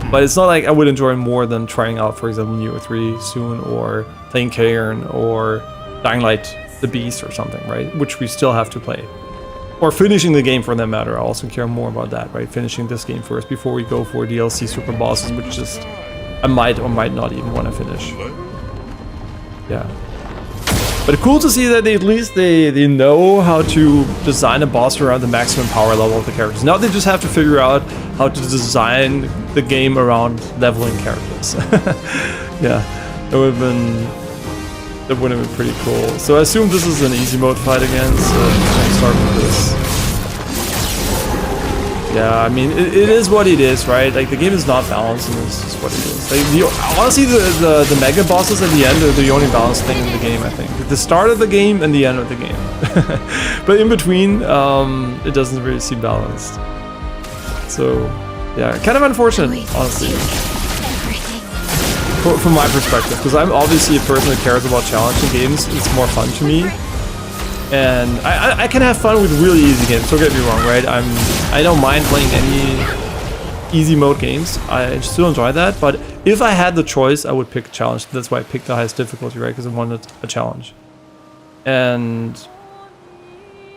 But it's not like I would enjoy more than trying out, for example, Neo 3 soon, or playing Cairn, or Dying Light the Beast or something, right? Which we still have to play. Or finishing the game for that matter. I also care more about that, right? Finishing this game first before we go for DLC super bosses, which just I might or might not even want to finish. Yeah. But cool to see that at least they know how to design a boss around the maximum power level of the characters. Now they just have to figure out how to design the game around leveling characters. Yeah, that would have been pretty cool. So I assume this is an easy mode fight again, so let's start with this. Yeah, I mean, it is what it is, right? Like, the game is not balanced, and this is what it is. Like, honestly, the mega bosses at the end are the only balanced thing in the game, I think. The start of the game and the end of the game. But in between, it doesn't really seem balanced. So, yeah, kind of unfortunate, honestly. From my perspective, because I'm obviously a person that cares about challenging games. It's more fun to me. And I can have fun with really easy games, don't get me wrong, right? I don't mind playing any easy mode games. I still enjoy that, but if I had the choice, I would pick a challenge. That's why I picked the highest difficulty, right? Because I wanted a challenge. And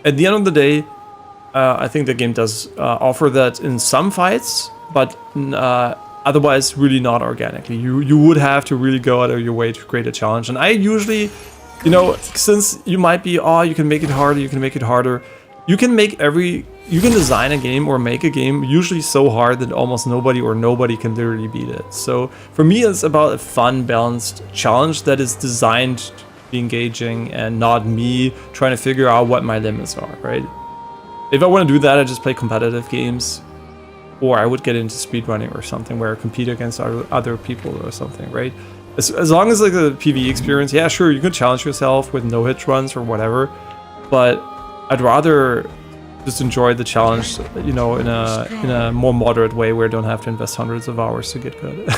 at the end of the day, I think the game does offer that in some fights, but otherwise really not organically. You would have to really go out of your way to create a challenge. And I usually... You know, since you might be, oh, you can make it harder, you can make it harder. You can design a game or make a game usually so hard that almost nobody can literally beat it. So for me, it's about a fun, balanced challenge that is designed to be engaging and not me trying to figure out what my limits are, right? If I want to do that, I just play competitive games, or I would get into speedrunning or something where I compete against other people or something, right? As long as like the PvE experience, yeah, sure, you can challenge yourself with no-hit runs or whatever, but I'd rather just enjoy the challenge, you know, in a more moderate way where I don't have to invest hundreds of hours to get good.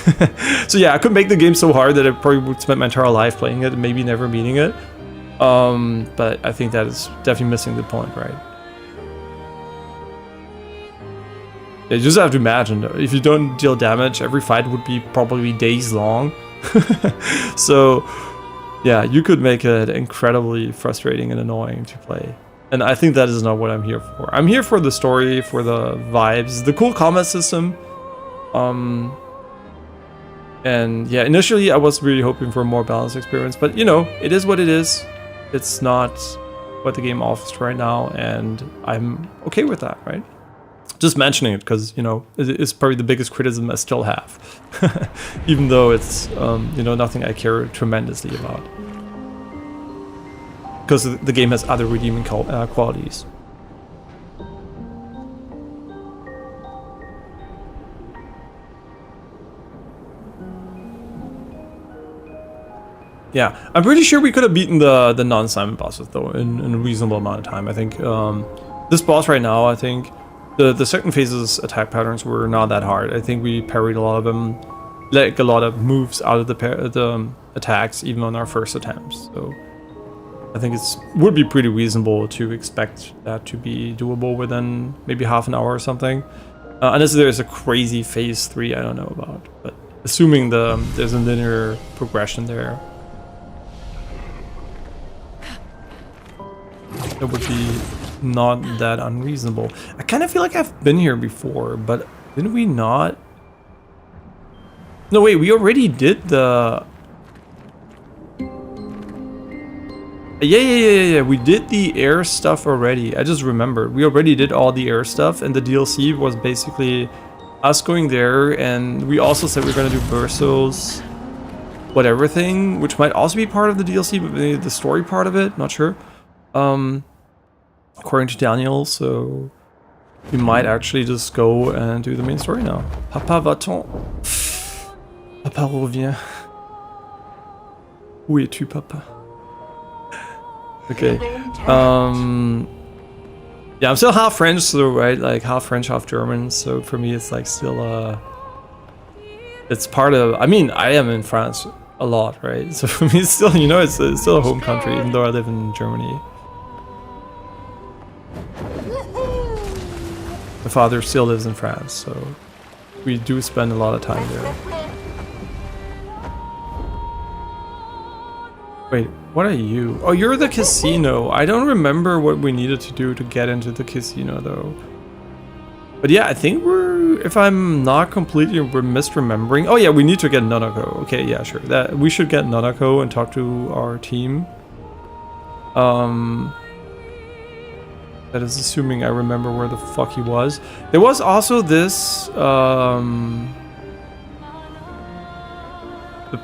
So yeah, I could make the game so hard that I probably would spend my entire life playing it and maybe never beating it. But I think that is definitely missing the point, right? You just have to imagine, if you don't deal damage, every fight would be probably days long. So yeah, you could make it incredibly frustrating and annoying to play. And I think that is not what I'm here for. I'm here for the story, for the vibes, the cool combat system. And yeah, initially I was really hoping for a more balanced experience, but you know, it is what it is. It's not what the game offers right now, and I'm okay with that, right? Just mentioning it because, you know, it's probably the biggest criticism I still have. Even though it's, you know, nothing I care tremendously about. Because the game has other redeeming qualities. Yeah, I'm pretty sure we could have beaten the non-Simon bosses though in a reasonable amount of time. I think this boss right now, I think the second phase's attack patterns were not that hard. I think we parried a lot of them, like a lot of moves out of the attacks even on our first attempts. So I think it would be pretty reasonable to expect that to be doable within maybe half an hour or something. Unless there's a crazy phase 3 I don't know about. But assuming there's a linear progression there, it would be not that unreasonable. I kind of feel like I've been here before, but didn't we not? No, wait, we already did the... Yeah, we did the air stuff already. I just remembered. We already did all the air stuff, and the DLC was basically us going there, and we also said we were going to do Burso's whatever thing, which might also be part of the DLC, but maybe the story part of it, not sure. According to Daniel, so we might actually just go and do the main story now. Papa va-t-on? Papa revient. Où es-tu, papa? Okay. Yeah, I'm still half French, so right, like half French, half German. So for me, it's like still it's part of. I mean, I am in France a lot, right? So for me, it's still, you know, it's still a home country, even though I live in Germany. My father still lives in France, so we do spend a lot of time there. Wait, what are you? Oh, you're the casino. I don't remember what we needed to do to get into the casino, though. But yeah, I think we're, if I'm not completely misremembering. Oh yeah, we need to get Nanako. Okay, yeah, sure. That we should get Nanako and talk to our team. That is assuming I remember where the fuck he was. There was also this, the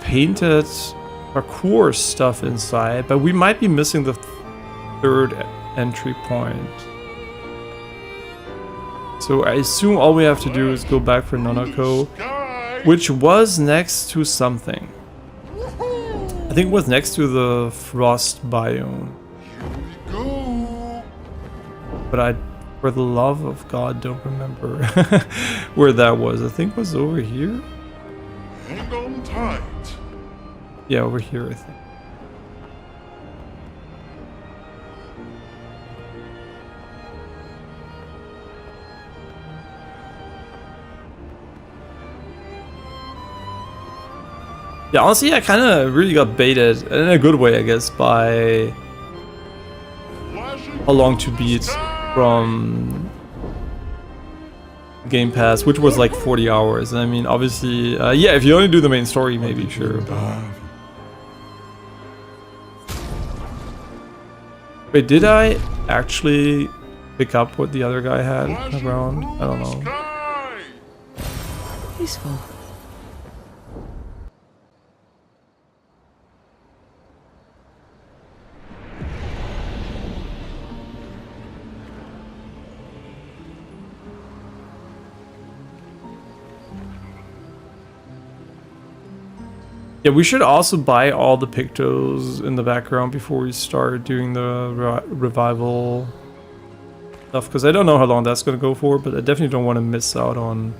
painted parkour stuff inside, but we might be missing the third entry point. So I assume all we have to do is go back for Nanako, which was next to something. I think it was next to the frost biome. But I, for the love of God, don't remember where that was. I think it was over here. Hang on tight. Yeah, over here, I think. Yeah, honestly, I kind of really got baited, in a good way, I guess, by how long to beat from Game Pass, which was like 40 hours. And I mean, obviously, yeah, if you only do the main story, maybe, sure. Wait, did I actually pick up what the other guy had around? I don't know. Useful. Yeah, we should also buy all the pictos in the background before we start doing the revival stuff, because I don't know how long that's going to go for, but I definitely don't want to miss out on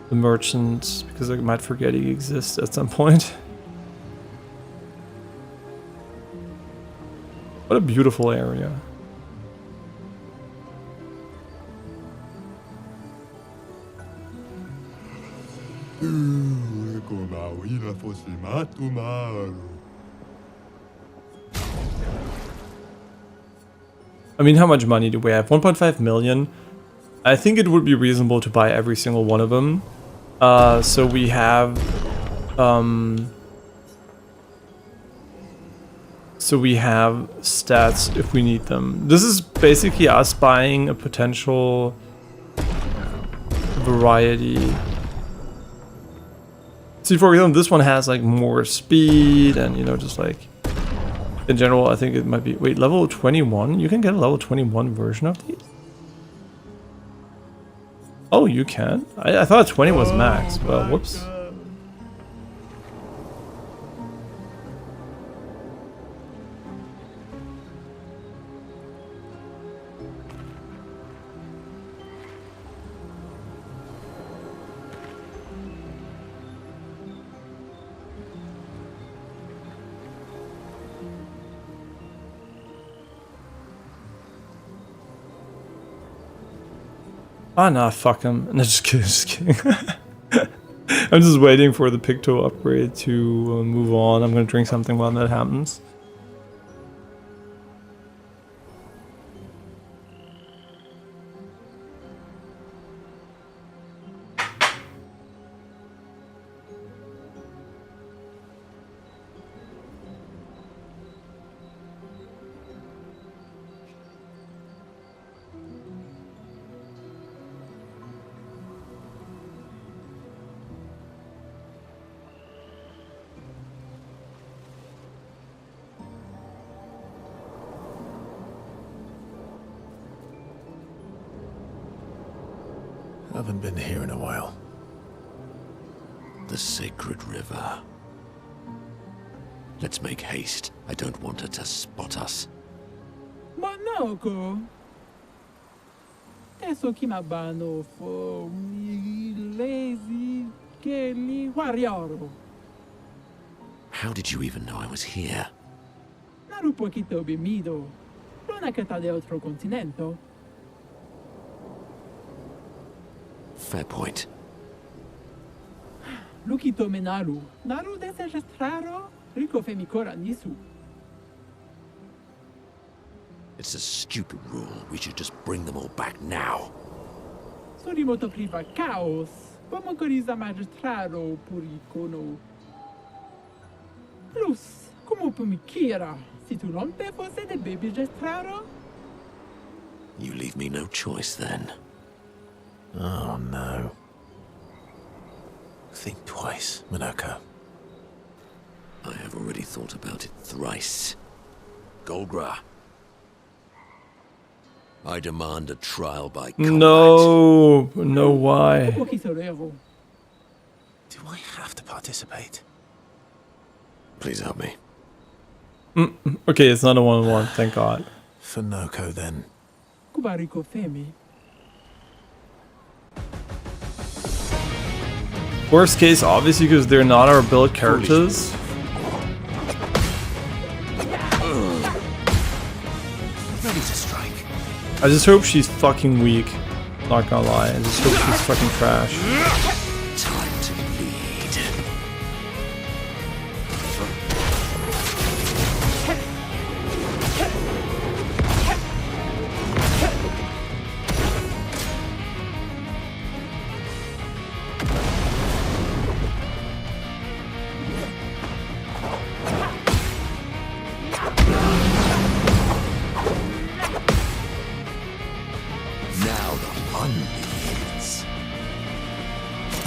the merchant, because I might forget he exists at some point. What a beautiful area. I mean, how much money do we have? 1.5 million. I think it would be reasonable to buy every single one of them. So we have stats if we need them. This is basically us buying a potential variety. See, for example, this one has like more speed and, you know, just like in general, I think it might be, wait, level 21? You can get a level 21 version of these? Oh, you can? I thought 20 was max. Well, whoops. Ah, nah, fuck him. No, just kidding, just kidding. I'm just waiting for the Picto upgrade to move on. I'm gonna drink something while that happens. I haven't been here in a while. The sacred river. Let's make haste. I don't want her to spot us. Manoko. Teso kimabano fo lazy kelly warrior. How did you even know I was here? Naru poquito bimido. Non è che ta de otro continento. Fair point. Lukito menaru. Naru desestraro. Rico femicora nisu. It's a stupid rule. We should just bring them all back now. Sorimoto priva caos. Pomocoriza magistraro puricono. Plus, como pumichira. Si tu non te fosse de baby gestraro? You leave me no choice then. Oh no. Think twice, Minako. I have already thought about it thrice. Golgra. I demand a trial by combat. No, no, why? Pochisorero. Do I have to participate? Please help me. Okay, it's not a 1-on-1, thank God. For Noko then. Kubarico femi. Worst case, obviously, because they're not our build characters. Ready to strike. I just hope she's fucking weak. Not gonna lie, I just hope she's fucking trash. Time to bleed.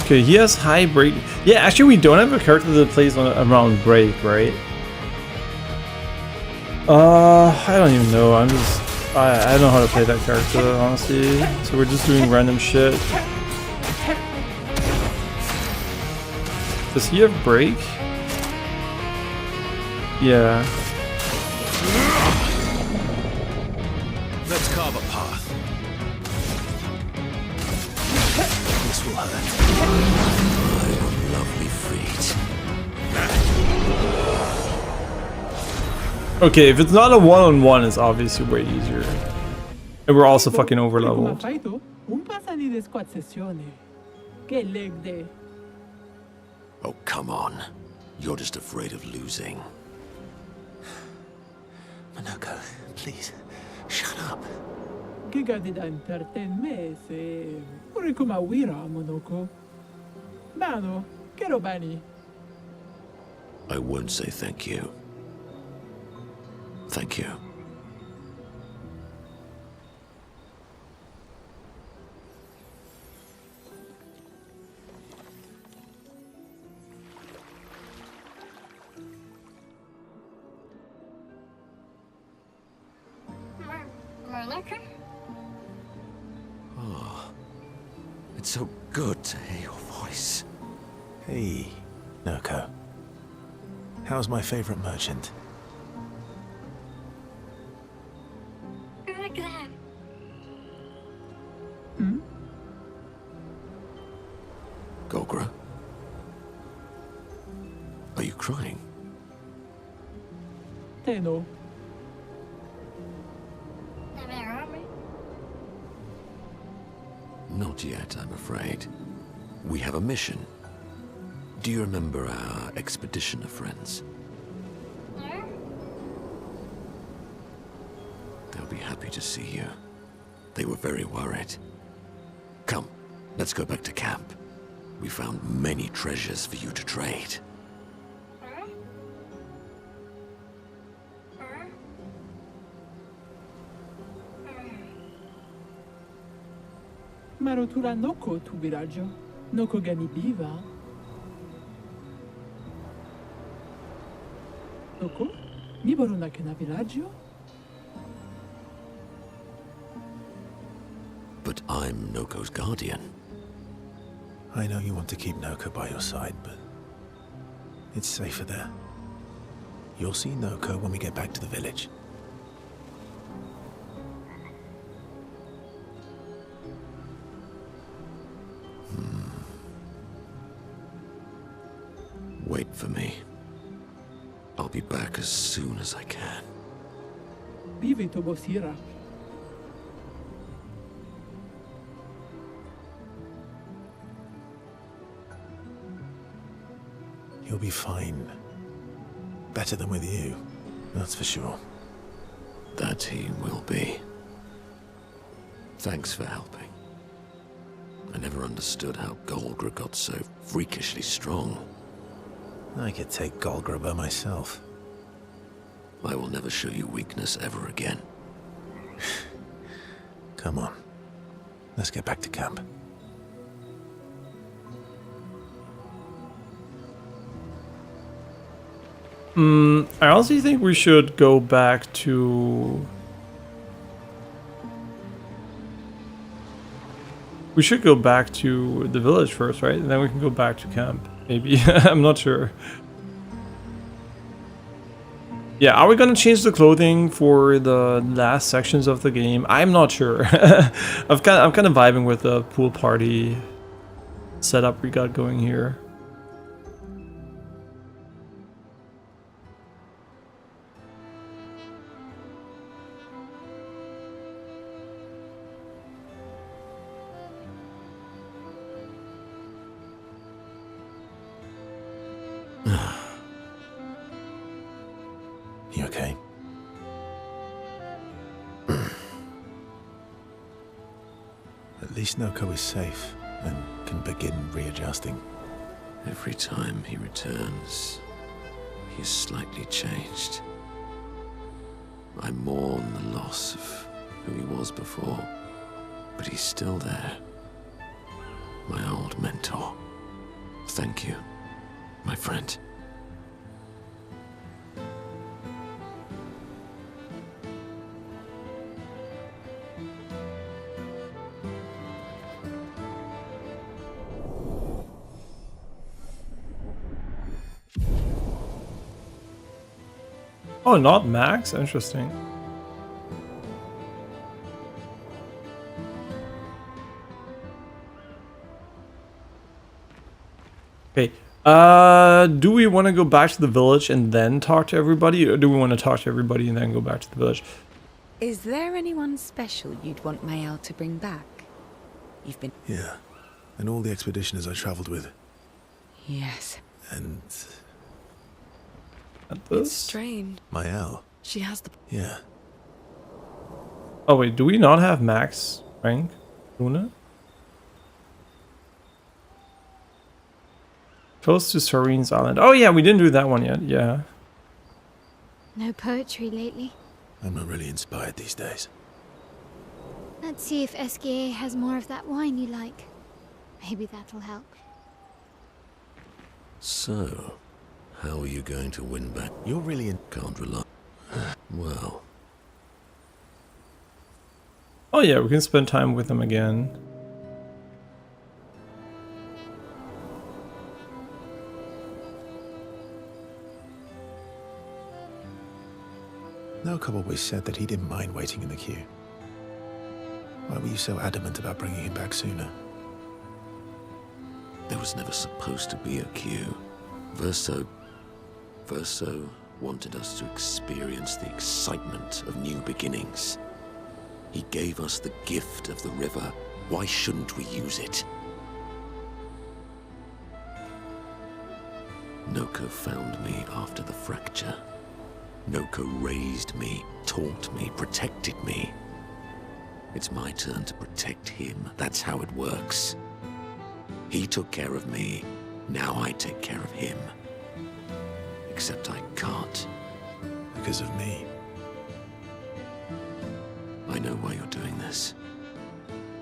Okay, he has high break. Yeah, actually, we don't have a character that plays around break, right? I don't even know. I don't know how to play that character, honestly. So we're just doing random shit. Does he have break? Yeah. Let's carve a path. This will hurt. Lovely feet. Okay, if it's not a 1-on-1, it's obviously way easier. And we're also fucking overleveled. Oh, come on. You're just afraid of losing. Minako, please. Shut up. Gigadi da entertain me se pure come Wira Monoko. Mano, che robani. I won't say thank you. Thank you. Oh, it's so good to hear your voice. Hey, Noko. How's my favorite merchant? Golgra? Are you crying? Teno. Not yet, I'm afraid. We have a mission. Do you remember our expeditioner friends? They'll be happy to see you. They were very worried. Come, let's go back to camp. We found many treasures for you to trade. Marotura Noko tu villaggio. Noko gani biva. Noko? Mi borona che na villaggio? But I'm Noko's guardian. I know you want to keep Noko by your side, but it's safer there. You'll see Noko when we get back to the village. Wait for me. I'll be back as soon as I can. Vivi to bosira. You'll be fine. Better than with you, that's for sure. That he will be. Thanks for helping. I never understood how Golgra got so freakishly strong. I could take Golgra by myself. I will never show you weakness ever again. Come on. Let's get back to camp. I honestly think we should go back to... We should go back to the village first, right? And then we can go back to camp. Maybe. I'm not sure. Yeah, are we gonna change the clothing for the last sections of the game? I'm not sure. I'm kind of vibing with the pool party setup we got going here. You okay? At least Noko is safe and can begin readjusting. Every time he returns, he's slightly changed. I mourn the loss of who he was before, but he's still there. My old mentor. Thank you, my friend. Oh, not Max? Interesting. Okay. Do we want to go back to the village and then talk to everybody? Or do we want to talk to everybody and then go back to the village? Is there anyone special you'd want Mael to bring back? You've been... Yeah. And all the expeditioners I traveled with. Yes. And At It's this? strange. Mael. She has the... Yeah. Oh wait, do we not have max rank Luna? Close to Serene's Island. Oh yeah, we didn't do that one yet. Yeah. No poetry lately. I'm not really inspired these days. Let's see if Esquier has more of that wine you like. Maybe that'll help. So, how are you going to win back? You're really Can't rely. Well, Oh yeah, we can spend time with them again. Noko always said that he didn't mind waiting in the queue. Why were you so adamant about bringing him back sooner? there was never supposed to be a queue. Verso wanted us to experience the excitement of new beginnings. He gave us the gift of the river. Why shouldn't we use it? Noko found me after the fracture. Noko raised me, taught me, protected me. It's my turn to protect him. That's how it works. He took care of me. Now I take care of him. Except I can't. Because of me. I know why you're doing this.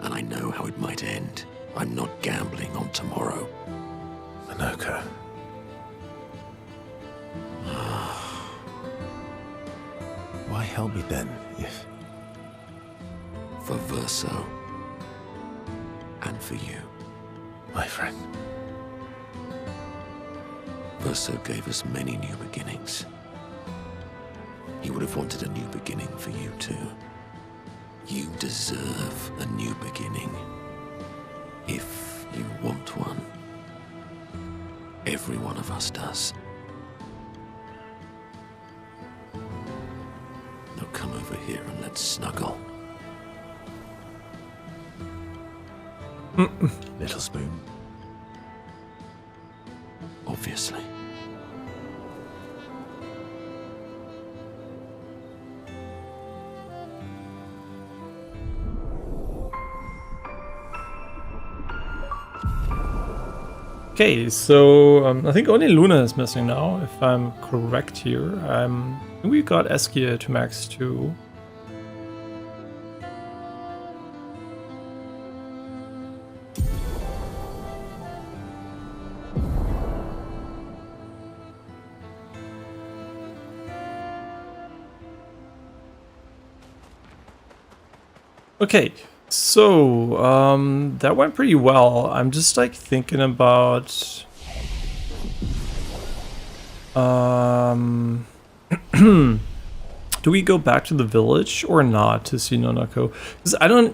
And I know how it might end. I'm not gambling on tomorrow. Noko. Why help me then, if... For Verso. And for you. My friend. Verso gave us many new beginnings. He would have wanted a new beginning for you too. You deserve a new beginning. If you want one. Every one of us does. Now come over here and let's snuggle. Little spoon. Obviously. Okay, so I think only Luna is missing now, if I'm correct here. We got Eskia to max 2. Okay, so that went pretty well. I'm just like thinking about do we go back to the village or not to see Nonako? Because I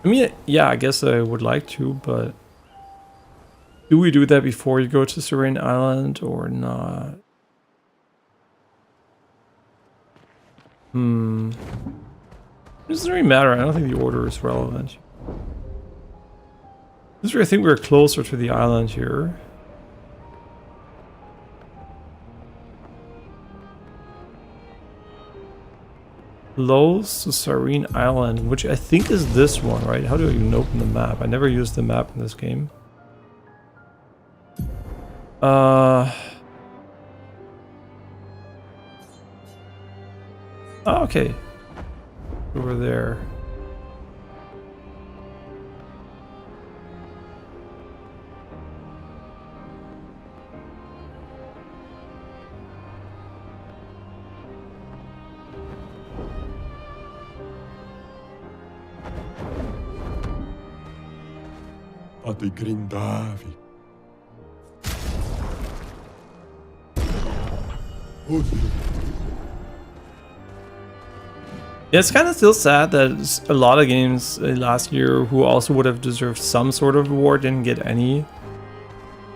mean, yeah, I guess I would like to, but do we do that before you go to Serene Island or not? It doesn't really matter. I don't think the order is relevant. I think we're closer to the island here. Close to Serene Island, which I think is this one, right? How do I even open the map? I never used the map in this game. Oh, okay. Over there. A ti grindavi. Oddio. Yeah, it's kind of still sad that a lot of games last year who also would have deserved some sort of reward didn't get any.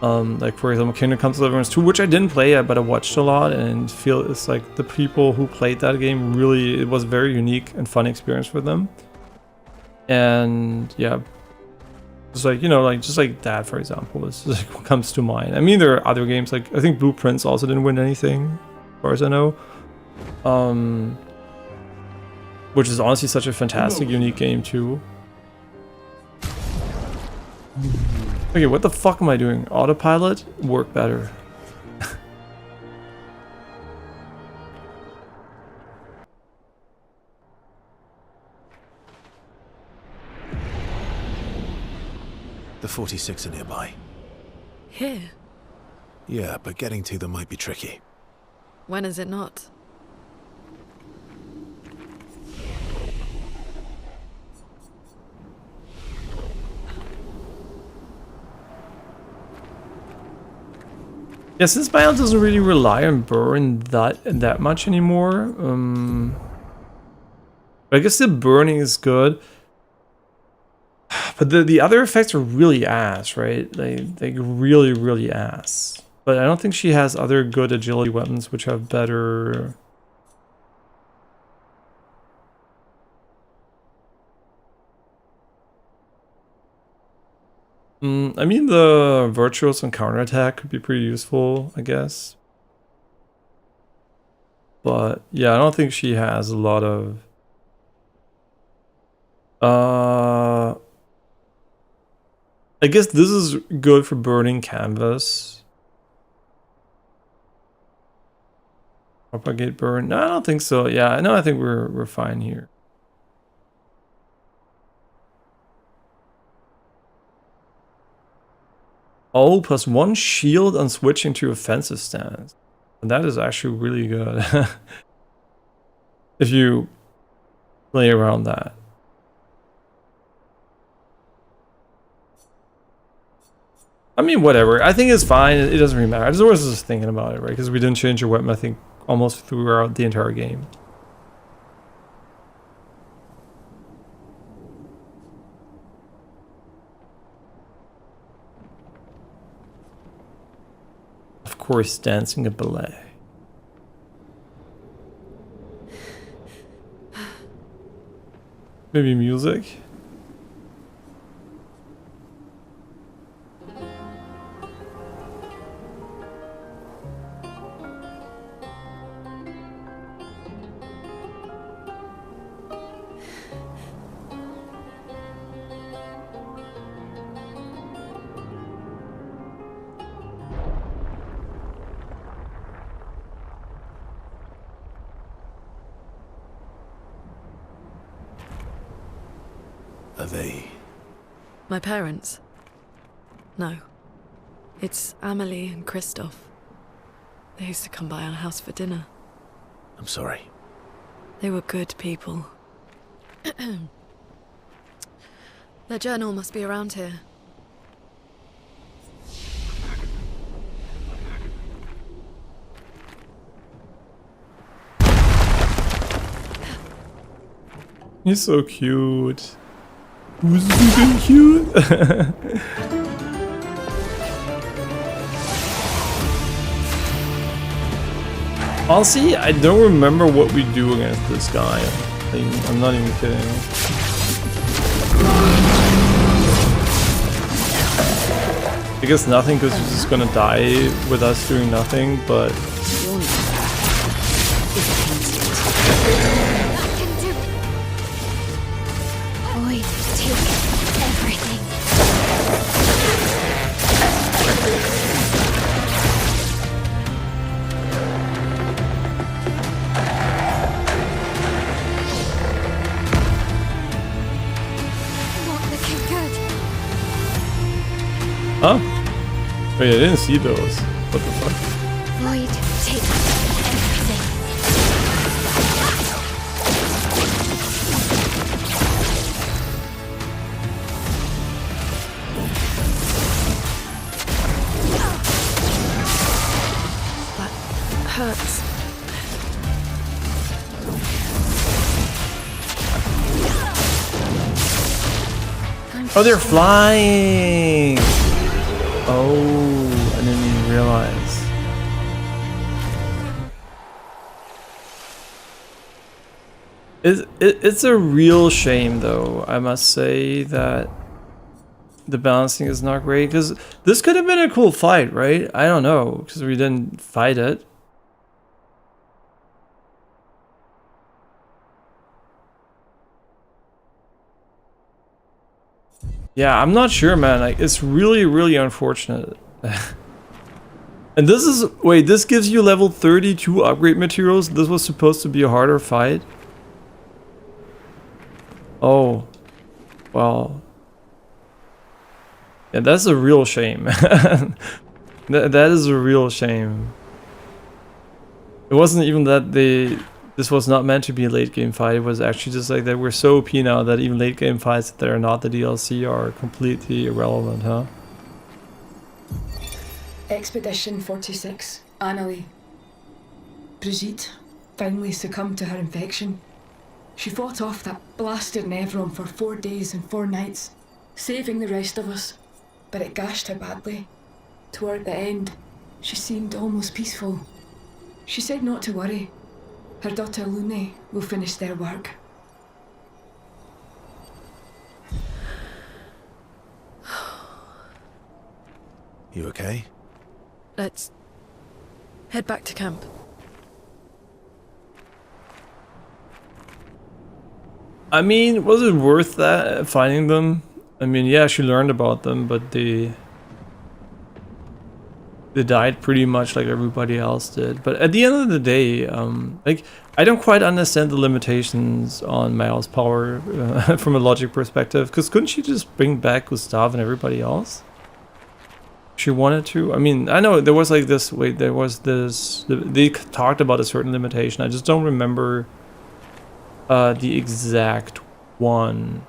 Like for example, Kingdom Come Deliverance 2, which I didn't play yet, but I watched a lot and feel it's like the people who played that game really, it was a very unique and fun experience for them. And yeah, it's like, you know, like just like that, for example, is like what comes to mind. I mean, there are other games, like I think Blueprints also didn't win anything, as far as I know. which is honestly such a fantastic, unique game too. Okay, what the fuck am I doing? Autopilot? Work better. The 46 are nearby. Here? Yeah, but getting to them might be tricky. When is it not? Yeah, since Bion doesn't really rely on burn that much anymore, but I guess the burning is good. But the other effects are really ass, right? They really ass. But I don't think she has other good agility weapons which have better. I mean, the virtuos and counterattack could be pretty useful, I guess. But yeah, I don't think she has a lot of. I guess this is good for burning canvas. Propagate burn. No, I don't think so. Yeah, no, I think we're fine here. Oh, +1 shield on switching to offensive stance. And that is actually really good. If you play around that. I mean, whatever. I think it's fine. It doesn't really matter. I was just thinking about it, right? Because we didn't change your weapon, I think, almost throughout the entire game. Of course, dancing a ballet. Maybe music? Are they? My parents? No. It's Amelie and Christoph. They used to come by our house for dinner. I'm sorry. They were good people. Their journal must be around here. He's so cute. Who's super cute? Honestly, I don't remember what we do against this guy. I'm not even kidding. I guess nothing, because he's just gonna die with us doing nothing, but... Void, take everything. Not looking good. Huh? Wait, I didn't see those. What the fuck? Void, take everything. That hurts. Oh, they're flying! Oh, I didn't even realize. It's a real shame, though, I must say, that the balancing is not great, because this could have been a cool fight, right? I don't know, because we didn't fight it. Yeah, I'm not sure, man. Like, it's really, really unfortunate. And this is... Wait, this gives you level 32 upgrade materials? This was supposed to be a harder fight? Oh. Well... Yeah, that's a real shame. That is a real shame. It wasn't even that this was not meant to be a late game fight. It was actually just like that we're so OP now that even late game fights that are not the DLC are completely irrelevant, huh? Expedition 46, Annalie. Brigitte finally succumbed to her infection. She fought off that blasted Nevron for 4 days and 4 nights, saving the rest of us, but it gashed her badly. Toward the end, she seemed almost peaceful. She said not to worry. Her daughter Lune will finish their work. You okay? Let's head back to camp. I mean, was it worth that, finding them? I mean, yeah, she learned about them, but they died pretty much like everybody else did. But at the end of the day, like, I don't quite understand the limitations on Mael's power from a logic perspective, because couldn't she just bring back Gustav and everybody else? She wanted to. I mean, I know there was like this. Wait, there was this. They talked about a certain limitation. I just don't remember the exact one.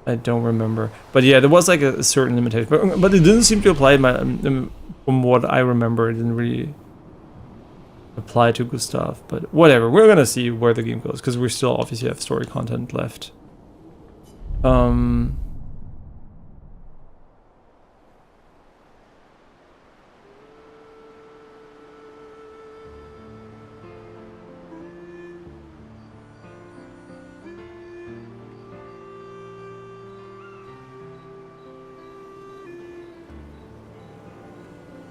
I don't remember. But yeah, there was like a certain limitation. But it didn't seem to apply. From what I remember, it didn't really apply to Gustav. But whatever. We're gonna see where the game goes because we still obviously have story content left.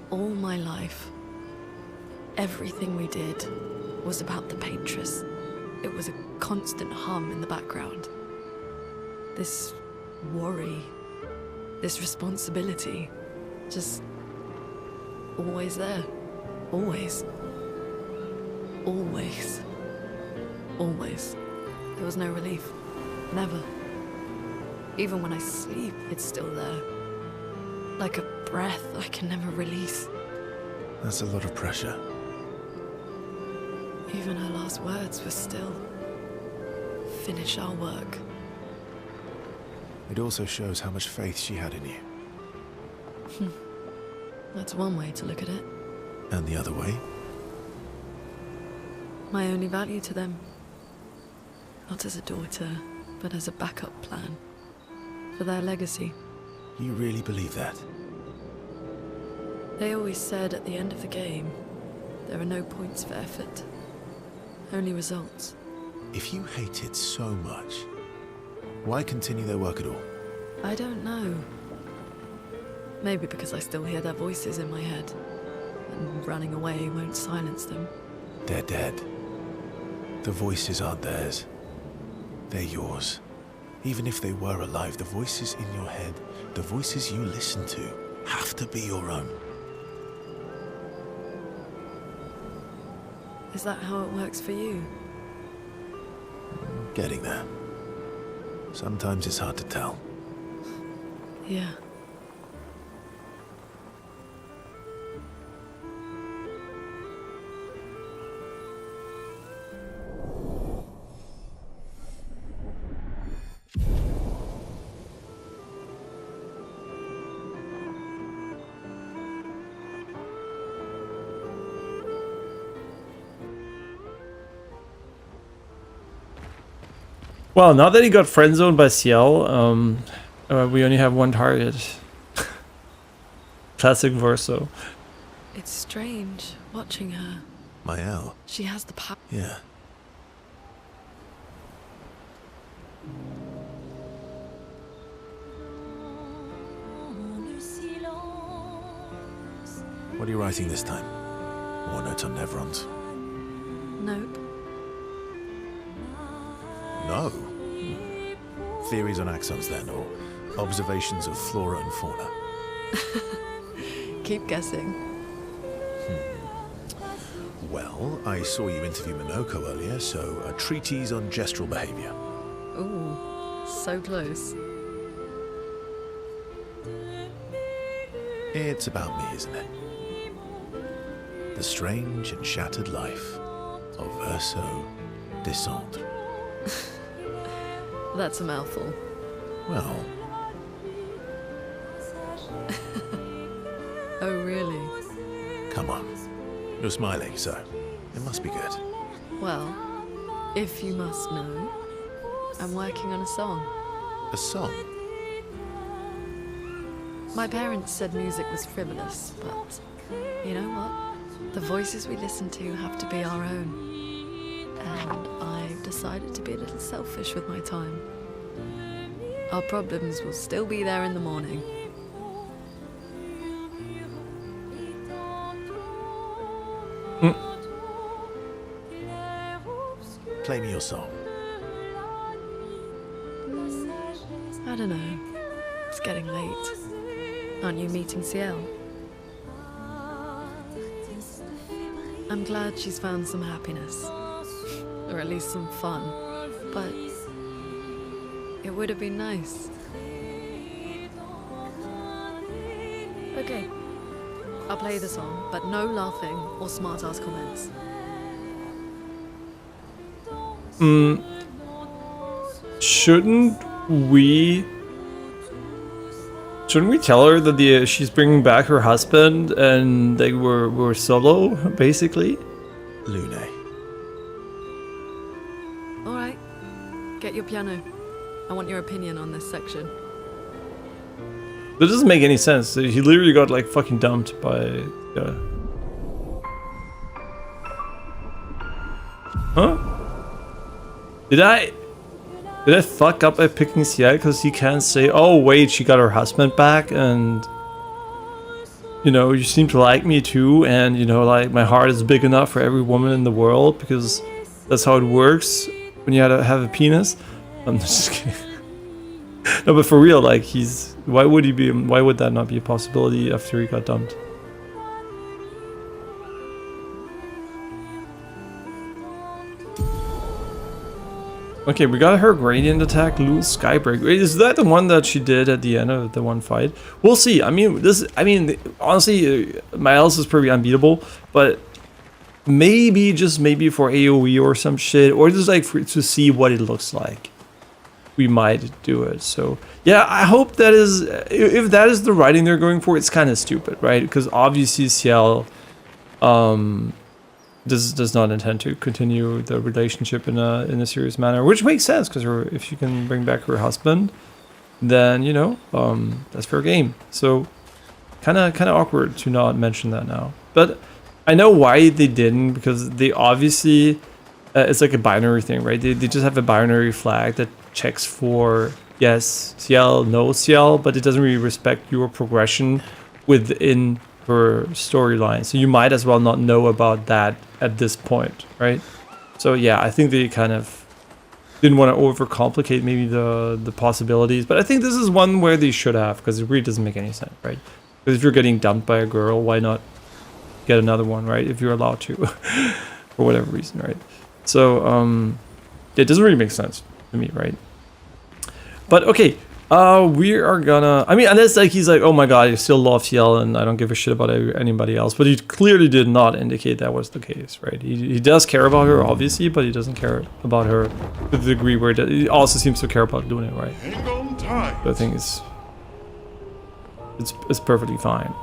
All my life, everything we did was about the Paintress. It was a constant hum in the background. This worry, this responsibility, just always there. Always. Always. Always. There was no relief. Never. Even when I sleep, it's still there. Like a breath I can never release. That's a lot of pressure. Even her last words were still, finish our work. It also shows how much faith she had in you. That's one way to look at it. And the other way? My only value to them. Not as a daughter, but as a backup plan. For their legacy. You really believe that? They always said at the end of the game, there are no points for effort. Only results. If you hate it so much, why continue their work at all? I don't know. Maybe because I still hear their voices in my head. And running away won't silence them. They're dead. The voices aren't theirs. They're yours. Even if they were alive, the voices in your head, the voices you listen to, have to be your own. Is that how it works for you? Getting there. Sometimes it's hard to tell. Yeah. Well, now that he got friend-zoned by Ciel, we only have one target. Classic Verso. It's strange watching her. Mael? She has the power. Yeah. What are you writing this time? More notes on Nevrons? Nope. No. Theories on axons then, or observations of flora and fauna? Keep guessing. Well, I saw you interview Minoko earlier, so a treatise on gestural behavior. Ooh, so close. It's about me, isn't it? The strange and shattered life of Verso Descendre. That's a mouthful. Well, Oh, really? come on. You're smiling, so it must be good. Well, if you must know, I'm working on a song. A song? My parents said music was frivolous, but you know what? The voices we listen to have to be our own. And I've decided to be a little selfish with my time. Our problems will still be there in the morning. Play me your song. I don't know. It's getting late. Aren't you meeting CL? I'm glad she's found some happiness. Or at least some fun. But it would have been nice. Okay. I'll play the song, but no laughing or smart-ass comments. Shouldn't we tell her that she's bringing back her husband and they were solo, basically? Lune. All right. Get your piano. I want your opinion on this section. That doesn't make any sense. He literally got like fucking dumped by. Huh? Did I fuck up by picking CI because he can't say, oh wait, she got her husband back and you know, you seem to like me too, and you know, like my heart is big enough for every woman in the world because that's how it works when you have a penis. I'm just kidding. No, but for real, like why would that not be a possibility after he got dumped? Okay, we got her gradient attack, lose skybreak. Wait, is that the one that she did at the end of the one fight? We'll see. I mean, honestly, my else is pretty unbeatable, but maybe, just maybe for AoE or some shit, or just like to see what it looks like, we might do it. So yeah, I hope that is, if that is the writing they're going for, it's kind of stupid, right? Because obviously CL does not intend to continue the relationship in a serious manner, which makes sense because if she can bring back her husband, then you know, that's fair game. So kind of awkward to not mention that now, but I know why they didn't, because they obviously it's like a binary thing, right? They just have a binary flag that checks for yes CL, no CL, but it doesn't really respect your progression within her storyline, so you might as well not know about that at this point, right? So yeah, I think they kind of didn't want to overcomplicate maybe the possibilities, but I think this is one where they should have, because it really doesn't make any sense, right? Because if you're getting dumped by a girl, why not get another one, right? If you're allowed to, for whatever reason, right? So it doesn't really make sense to me, right? But okay. We are gonna, I mean, unless like he's like, oh my god, I still love CL and I don't give a shit about anybody else, but he clearly did not indicate that was the case, right? He does care about her, obviously, but he doesn't care about her to the degree where he also seems to care about doing it, right? Hang on tight. But I think it's perfectly fine.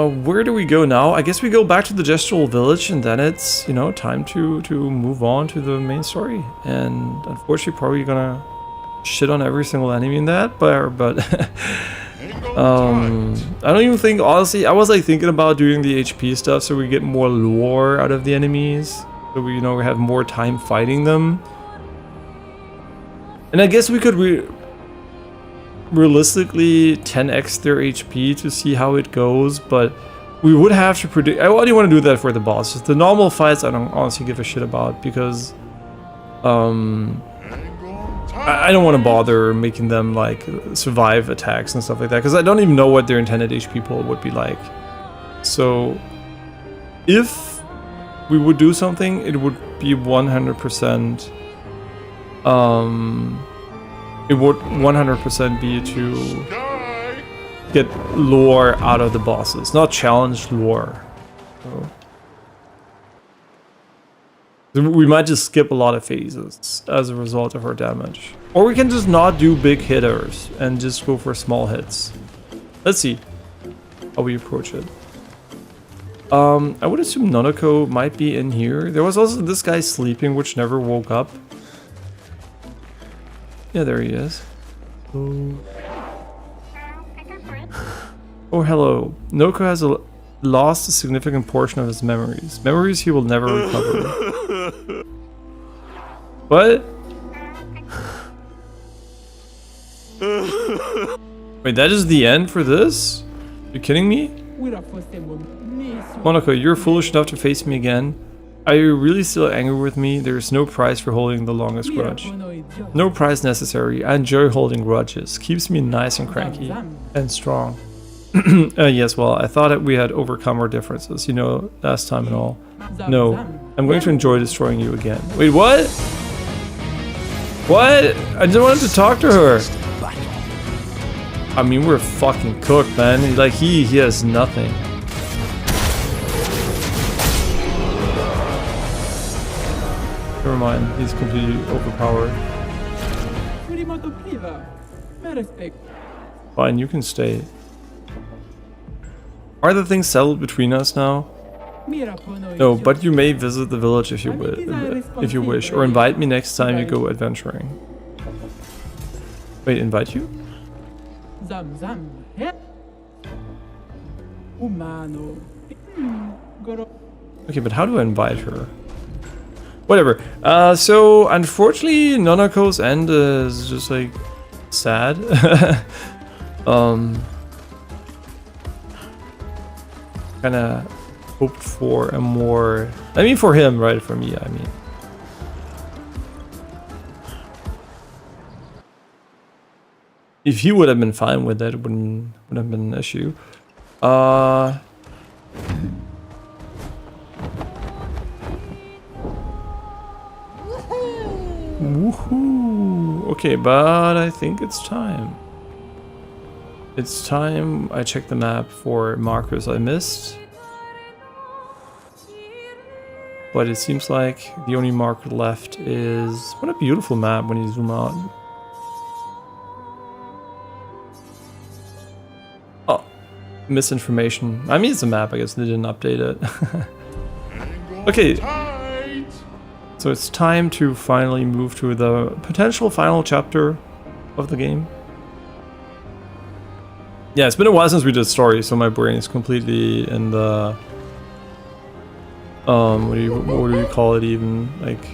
Where do we go now? I guess we go back to the gestural village, and then it's, you know, time to move on to the main story. And unfortunately, probably gonna shit on every single enemy in that, but I don't even think, honestly, I was like thinking about doing the HP stuff so we get more lore out of the enemies, so we, you know, we have more time fighting them. And I guess we could realistically 10x their HP to see how it goes, but we would have to predict. I only want to do that for the bosses. The normal fights I don't honestly give a shit about because I don't want to bother making them like survive attacks and stuff like that because I don't even know what their intended HP pool would be like. So if we would do something, it would be 100%. It would 100% be to get lore out of the bosses, not challenge lore. So we might just skip a lot of phases as a result of our damage. Or we can just not do big hitters and just go for small hits. Let's see how we approach it. I would assume Nonoko might be in here. There was also this guy sleeping which never woke up. Yeah, there he is. Oh, hello. Nonoko has lost a significant portion of his memories. Memories he will never recover. What? Wait, that is the end for this? You kidding me? Monaco, you're foolish enough to face me again. Are you really still angry with me? There is no prize for holding the longest grudge. No prize necessary. I enjoy holding grudges. Keeps me nice and cranky. And strong. Yes, well, I thought that we had overcome our differences, you know, last time and all. No, I'm going to enjoy destroying you again. Wait, what? What? I just wanted to talk to her. I mean, we're fucking cooked, man. Like, he has nothing. Never mind, he's completely overpowered. Fine, you can stay. Are the things settled between us now? No, but you may visit the village if you wish, or invite me next time you go adventuring. Wait, invite you? Okay, but how do I invite her? Whatever. So unfortunately, Nonako's end is just like sad. Kind of hoped for a more. I mean, for him, right? For me, I mean. If he would have been fine with it, it wouldn't have been an issue. Woohoo! Okay, but I think it's time. It's time I check the map for markers I missed. But it seems like the only marker left is... What a beautiful map when you zoom out. Oh, misinformation. I mean, it's a map, I guess they didn't update it. Okay. So it's time to finally move to the potential final chapter of the game. Yeah, it's been a while since we did story, so my brain is completely in the what do you call it even? Like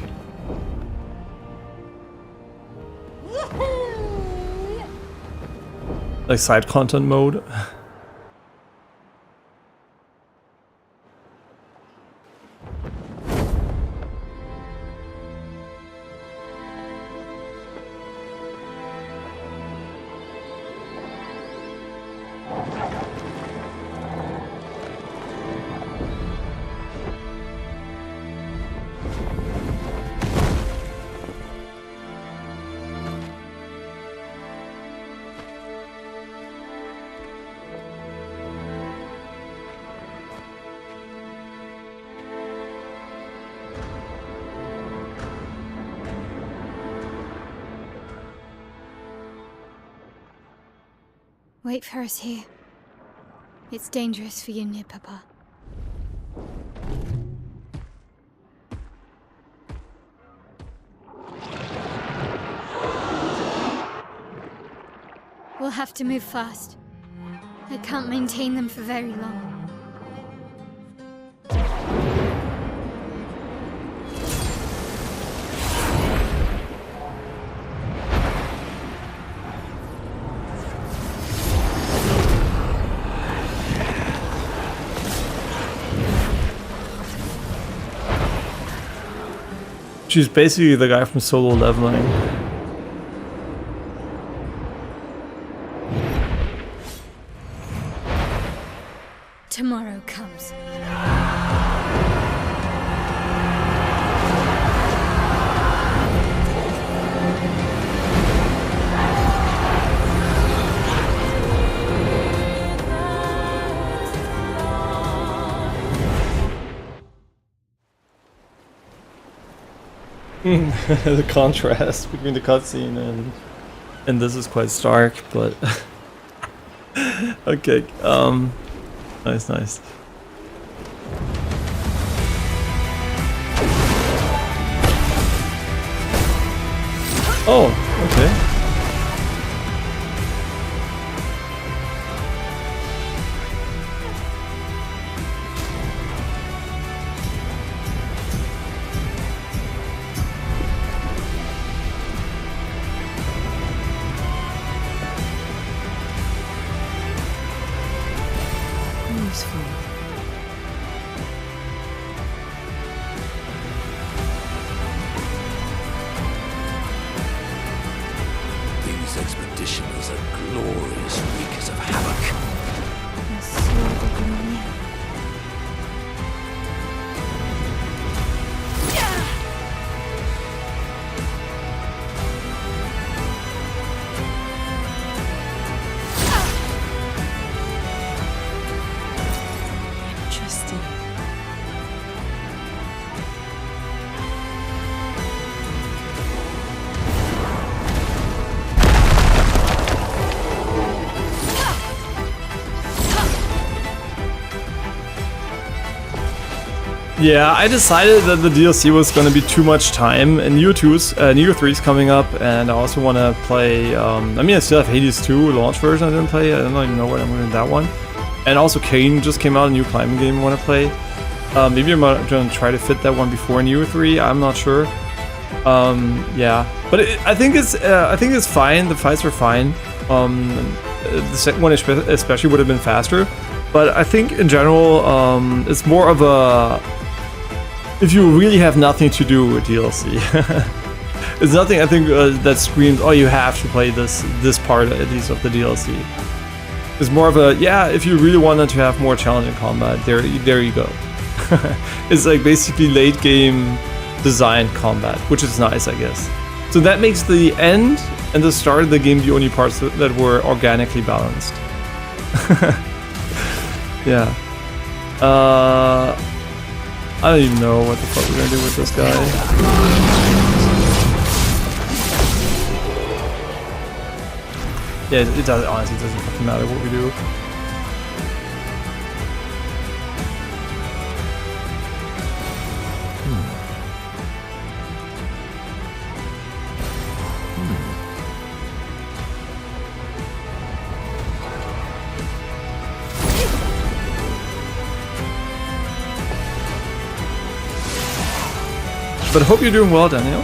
side content mode. Wait for us here. It's dangerous for you near Papa. We'll have to move fast. I can't maintain them for very long. She's basically the guy from Solo Leveling. Tomorrow comes. The contrast between the cutscene and this is quite stark, but okay. Nice. Oh, okay. Useful. These expeditioners are glorious wreakers of havoc. A sword of Lumia. Interesting. Yeah, I decided that the DLC was gonna be too much time, and Neo 3 is coming up, and I also want to play, I mean I still have Hades 2 launch version I didn't play, I don't even know what I'm doing with that one. And also Kane just came out, a new climbing game I want to play. Maybe I'm gonna try to fit that one before Neo 3, I'm not sure. Yeah, but I think it's fine, the fights were fine. The second one especially would have been faster, but I think in general, it's more of a, if you really have nothing to do with DLC. It's nothing I think that screams, oh, you have to play this part at least of the DLC. It's more of a, yeah, if you really wanted to have more challenging combat, there you go. It's like basically late game designed combat, which is nice, I guess. So that makes the end and the start of the game the only parts that were organically balanced. Yeah. I don't even know what the fuck we're gonna do with this guy. Yeah, it does, honestly, it doesn't fucking matter what we do. But I hope you're doing well, Daniel.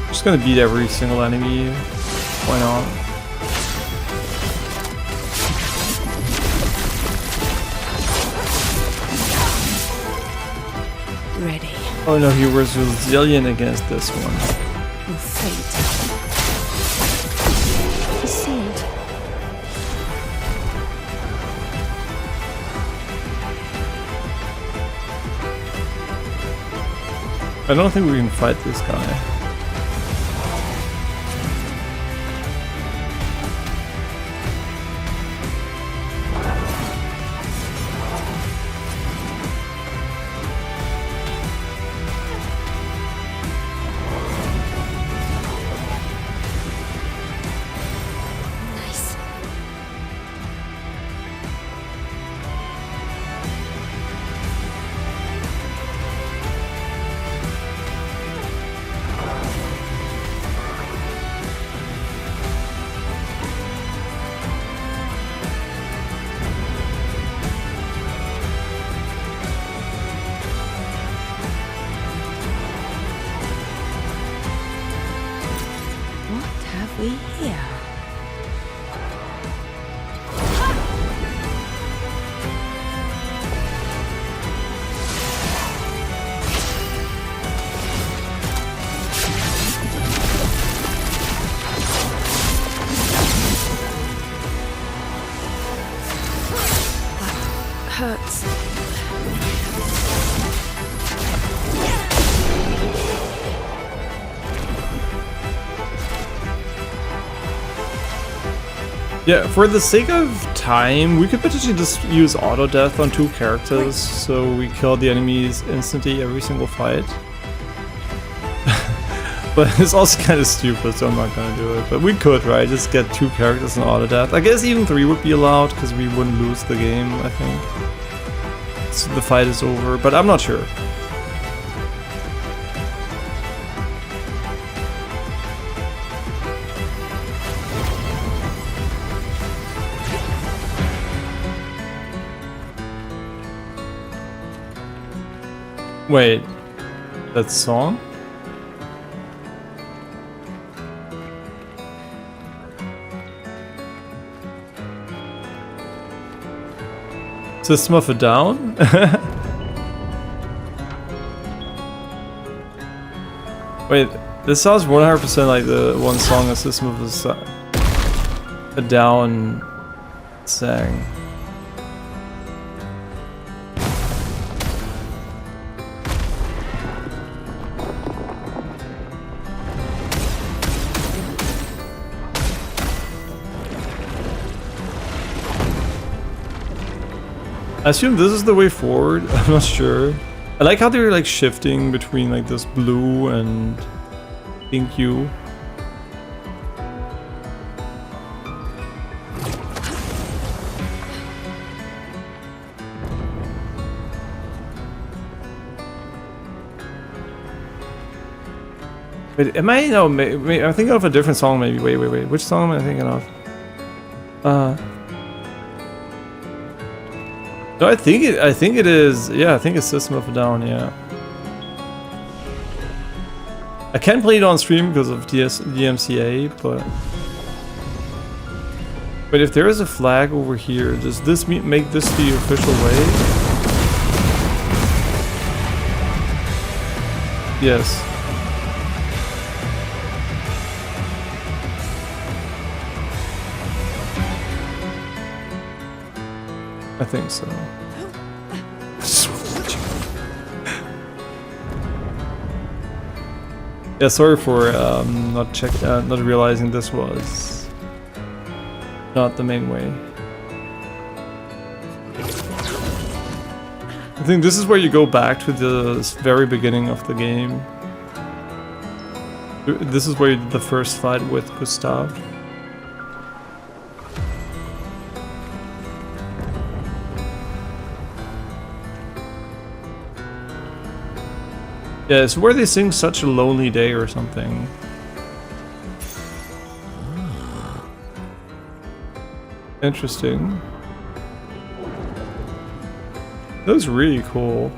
Just gonna beat every single enemy. Why not? Ready. Oh no, he was resilient against this one. Or fate. Proceed. I don't think we can fight this guy. we here? Hurts. Yeah, for the sake of time, we could potentially just use auto death on 2 characters, so we kill the enemies instantly every single fight. But it's also kind of stupid, so I'm not gonna do it. But we could, right? Just get 2 characters in auto death. I guess even 3 would be allowed, because we wouldn't lose the game, I think. So the fight is over, but I'm not sure. Wait, that song? System of a Down? Wait, this sounds 100% like the one song the System of a Down sang. I assume this is the way forward. I'm not sure. I like how they're like shifting between like this blue and pink hue. Wait, am I? No, I'm thinking of a different song maybe. Wait. Which song am I thinking of? No, I think it is. Yeah, I think it's System of a Down. Yeah. I can't play it on stream because of DMCA, but if there is a flag over here, does this make this the official way? Yes. I think so. Yeah, sorry for not realizing this was not the main way. I think this is where you go back to the very beginning of the game. This is where you did the first fight with Gustav. Yeah, it's where they sing Such a Lonely Day or something. Interesting. That was really cool.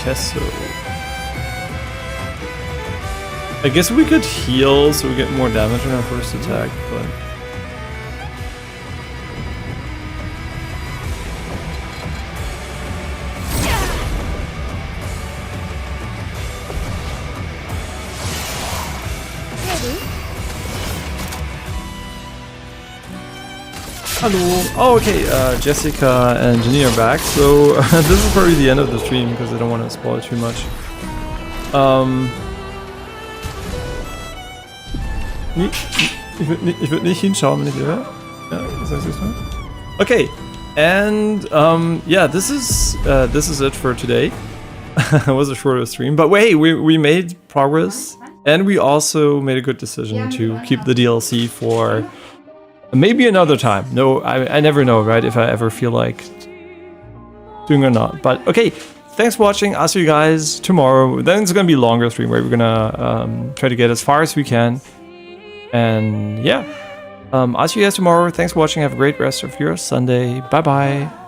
guess so. I guess we could heal so we get more damage on our first attack, but... Hello. Oh, okay. Jessica and Jenny are back. So this is probably the end of the stream because I don't want to spoil too much. Ich würde nicht hinschauen, wenn ich höre. Ja, sagst du's mal? Okay. And yeah, this is it for today. It was a shorter stream, but wait, we made progress, and we also made a good decision to keep the DLC for maybe another time. No, I never know, right? If I ever feel like doing or not. But okay, thanks for watching. I'll see you guys tomorrow. Then it's gonna be a longer stream where we're gonna try to get as far as we can. And yeah, I'll see you guys tomorrow. Thanks for watching. Have a great rest of your Sunday. Bye bye.